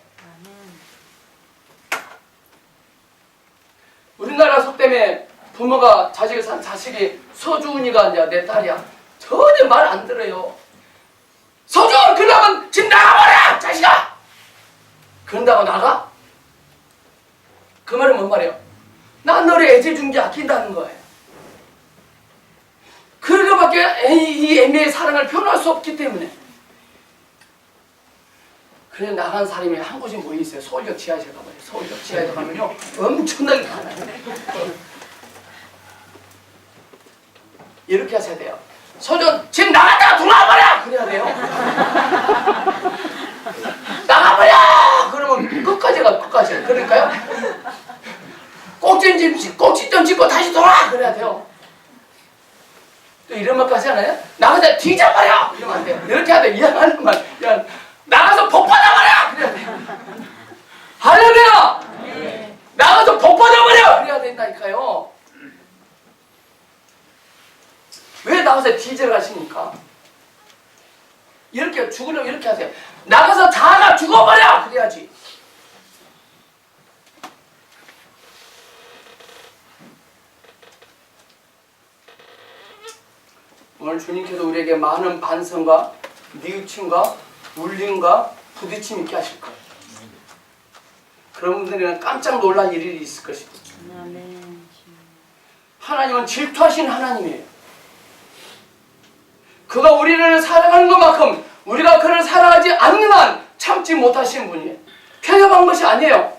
우리나라 속담에 부모가 자식을 산 자식이 서주은이가 이제 내 딸이야. 전혀 말 안 들어요. 서주은 그러면 집 나가버려 자식아. 그런다고 나가? 그 말은 뭔 말이에요? 난 너를 애제 준 게 아낀다는 거예요. 그렇게밖에 이 애매의 사랑을 표현할 수 없기 때문에. 그래서 나간 사람이 한 곳에 모여 있어요. 서울역 지하실 가봐요. 서울역 지하에 가면요 엄청나게 많아요. 이렇게 하셔야 돼요. 서준 지금 나갔다가 돌아와버려! 그래야 돼요. 나가버려! 그러면 끝까지 가, 끝까지. 그러니까요. 꼭지점 짚고 다시 돌아! 그래야 돼요. 또 이런 말까지 하나요? 나가서 뒤져버려! 이러면 안 돼요. 이렇게 해야 돼요. 이해하는 말. 그냥 나가서 복 받아버려! 그래야 돼요. 할렐루야! 네. 나가서 복 받아버려! 그래야 된다니까요. 왜 나가서 뒤지러 가십니까? 이렇게 죽으려면 이렇게 하세요. 나가서 자가 죽어버려! 그래야지. 오늘 주님께서 우리에게 많은 반성과 뉘우침과 울림과 부딪힘 있게 하실 거예요. 그런 분들에게는 깜짝 놀랄 일이 있을 것입니다. 하나님은 질투하신 하나님이에요. 그가 우리를 사랑하는 것만큼 우리가 그를 사랑하지 않는 한 참지 못하시는 분이에요. 편협한 것이 아니에요.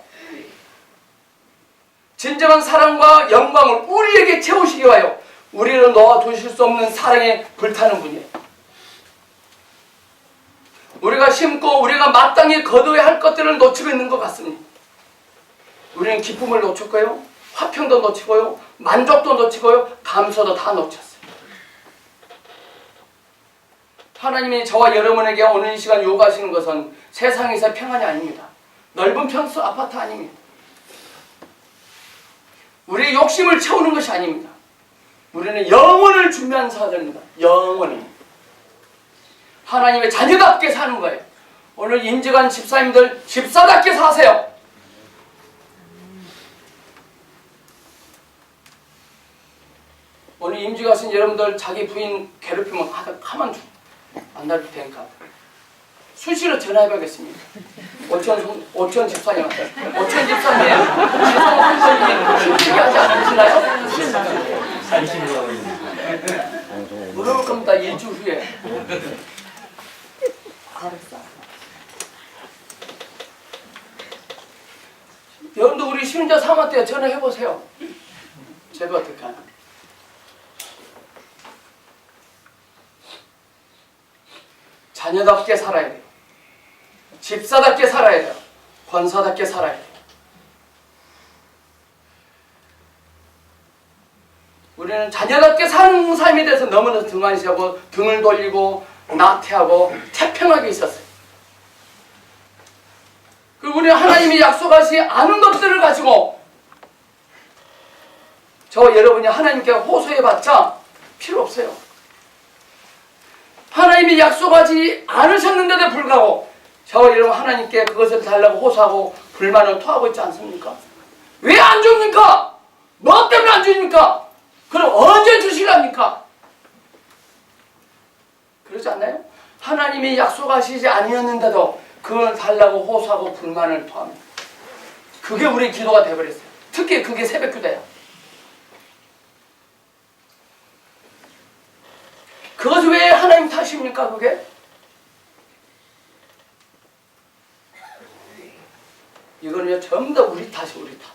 진정한 사랑과 영광을 우리에게 채우시기 위하여 우리를 놓아두실 수 없는 사랑에 불타는 분이에요. 우리가 심고 우리가 마땅히 거둬야 할 것들을 놓치고 있는 것 같습니다. 우리는 기쁨을 놓쳤고요, 화평도 놓치고요, 만족도 놓치고요, 감사도 다 놓쳤어요. 하나님이 저와 여러분에게 오늘 이 시간 요구하시는 것은 세상에서 평안이 아닙니다. 넓은 평수 아파트 아닙니다. 우리의 욕심을 채우는 것이 아닙니다. 우리는 영혼을 준비한 자들입니다. 영혼이. 하나님의 자녀답게 사는 거예요. 오늘 임직한 집사님들 집사답게 사세요. 우리 임지 가신 여러분들 자기 부인 괴롭히면 가만 안 놔둘 테니까 수시로 전화해봐야겠습니다. 오천 집사님한테. 오천 집사님 지성 선생님 힘들게 하지 않으시나요? 물어볼 겁니다. 일주 후에. 여러분도 우리 신자 사모한테 전화해보세요. 제가 어떻게 하나. 자녀답게 살아야 돼요. 집사답게 살아야 돼요. 권사답게 살아야 돼요. 우리는 자녀답게 사는 삶에 대해서 너무나 등한시하고 등을 돌리고 나태하고 태평하게 있었어요. 그리고 우리는 하나님이 약속하시 않은 것들을 가지고 저 여러분이 하나님께 호소해봤자 필요 없어요. 하나님이 약속하지 않으셨는데도 불구하고 저 여러분 하나님께 그것을 달라고 호소하고 불만을 토하고 있지 않습니까? 왜 안 줍니까? 뭐 때문에 안 줍니까? 그럼 언제 주시랍니까? 그러지 않나요? 하나님이 약속하시지 아니었는데도 그걸 달라고 호소하고 불만을 토합니다. 그게 우리 기도가 되어버렸어요. 특히 그게 새벽기도예요. 그것이 왜 하나님 탓입니까? 그게? 이거는요 전부 다 우리 탓이 우리 탓.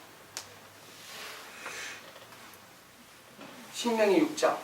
신명기 6장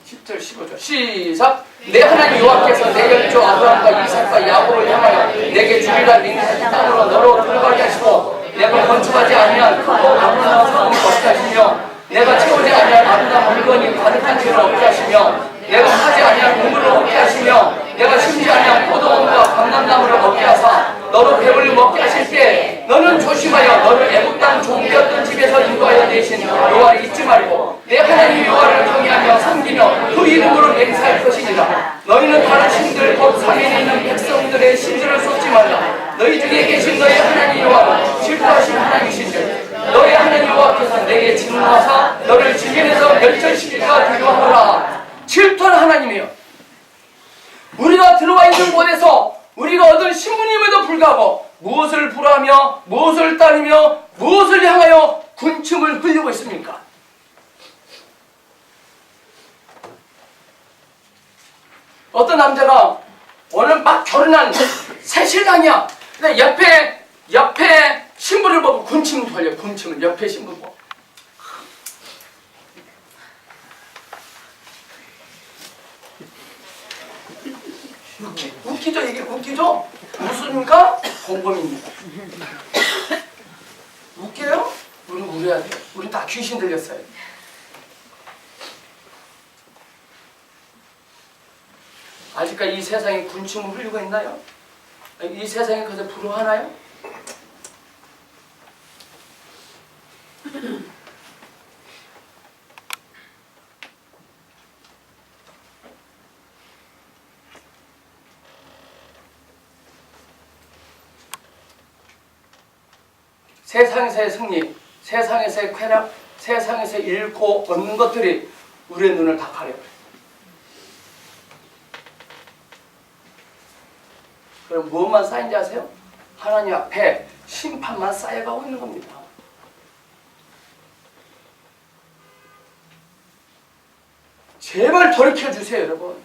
10절 15절 시작. 내 하나님 여호와께서 내 열조 아브라함과 이삭과 야곱을 향하여 내게 주리라 맹세한 땅으로 너로 들어가게 하시고 내가 건축하지 아니한 크고 아름다운 성을 얻게 하시며 내가 채우지 아니한 아름다운 물건이 가득한 집을 얻게 하시며 내가 하지 아니한 우물을 얻게 하시며 내가 심지 아니한 포도원과 감람나무를 얻게 하사 너로 배불리 먹게 하실 때 너는 조심하여 너를 애굽 땅 종되었던 집에서 인도하여 내신 여호와를 잊지 말고 내 하나님 여호와를 경외하며 섬기며 그 이름으로 맹세할 것이니라. 너희는 다른 신들 곧 상인에 있는 백성들의 신들을 쏟지 말라. 너희 중에 계신 너희 하나님 여호와는 질투하신 하나님이신즉 너희 하나님 여호와께서 내게 진노하사 너를 지면에서 멸절시키기가 두려워하노라. 질투하는 하나님이에요. 우리가 들어와 있는 곳에서 우리가 얻은 신부님에도 불구하고 무엇을 불하며 무엇을 따르며 무엇을 향하여 군침을 흘리고 있습니까? 어떤 남자가 오늘 막 결혼한 새 신랑이야. 근데 옆에 신부를 보고 군침을 돌려. 군침을 옆에 신부 보고. 웃기죠? 이게 웃기죠? 웃습니까? 공범입니다. 웃겨요? 우리는 울어야 돼요. 우리 다 귀신 들렸어요. 아직까지 이 세상에 군침을 흘리고 있나요? 이 세상에 그저 부러워하나요? 세상에서의 승리, 세상에서의 쾌락, 세상에서 잃고 얻는 것들이 우리의 눈을 다 가려버려요. 그럼 무엇만 쌓인지 아세요? 하나님 앞에 심판만 쌓여가고 있는 겁니다. 제발 돌이켜주세요, 여러분.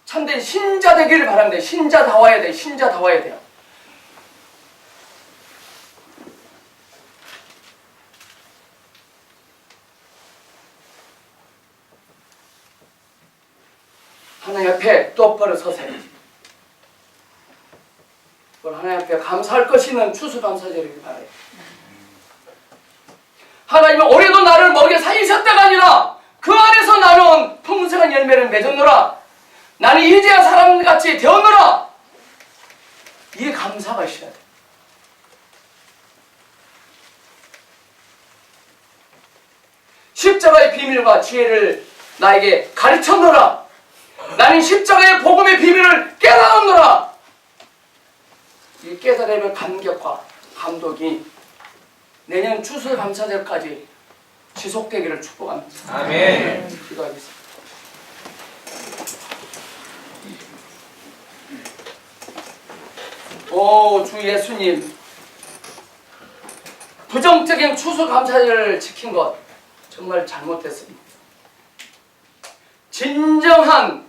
참된 신자 되기를 바랍니다. 신자다워야 돼요. 신자다워야 돼요. 하나님 앞에 똑바로 서세요. 하나님 앞에 감사할 것이는 추수감사절이길 바라요. 하나님은 올해도 나를 먹여 살리셨다가 아니라 그 안에서 나는 풍성한 열매를 맺었노라. 나는 이제야 사람같이 되었노라. 이게 감사가 있어야 돼. 십자가의 비밀과 지혜를 나에게 가르쳤노라. 나는 십자가의 복음의 비밀을 깨달았노라. 이 깨달음의 감격과 감독이 내년 추수감사절까지 지속되기를 축복합니다. 아멘. 기도하겠습니다. 오, 주 예수님, 부정적인 추수감사절을 지킨 것 정말 잘못됐습니다. 진정한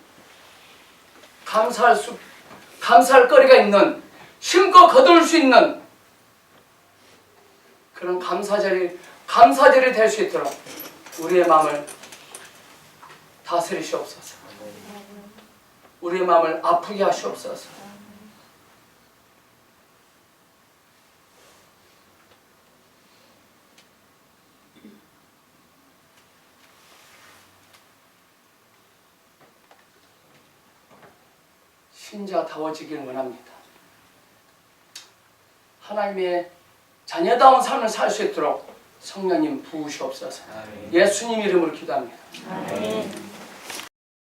감사할 거리가 있는, 힘껏 거둘 수 있는 그런 감사절이 될 수 있도록 우리의 마음을 다스리시옵소서. 우리의 마음을 아프게 하시옵소서. 신자다워지길 원합니다. 하나님의 자녀다운 삶을 살 수 있도록 성령님 부으시옵소서. 예수님 이름으로 기도합니다. 아멘.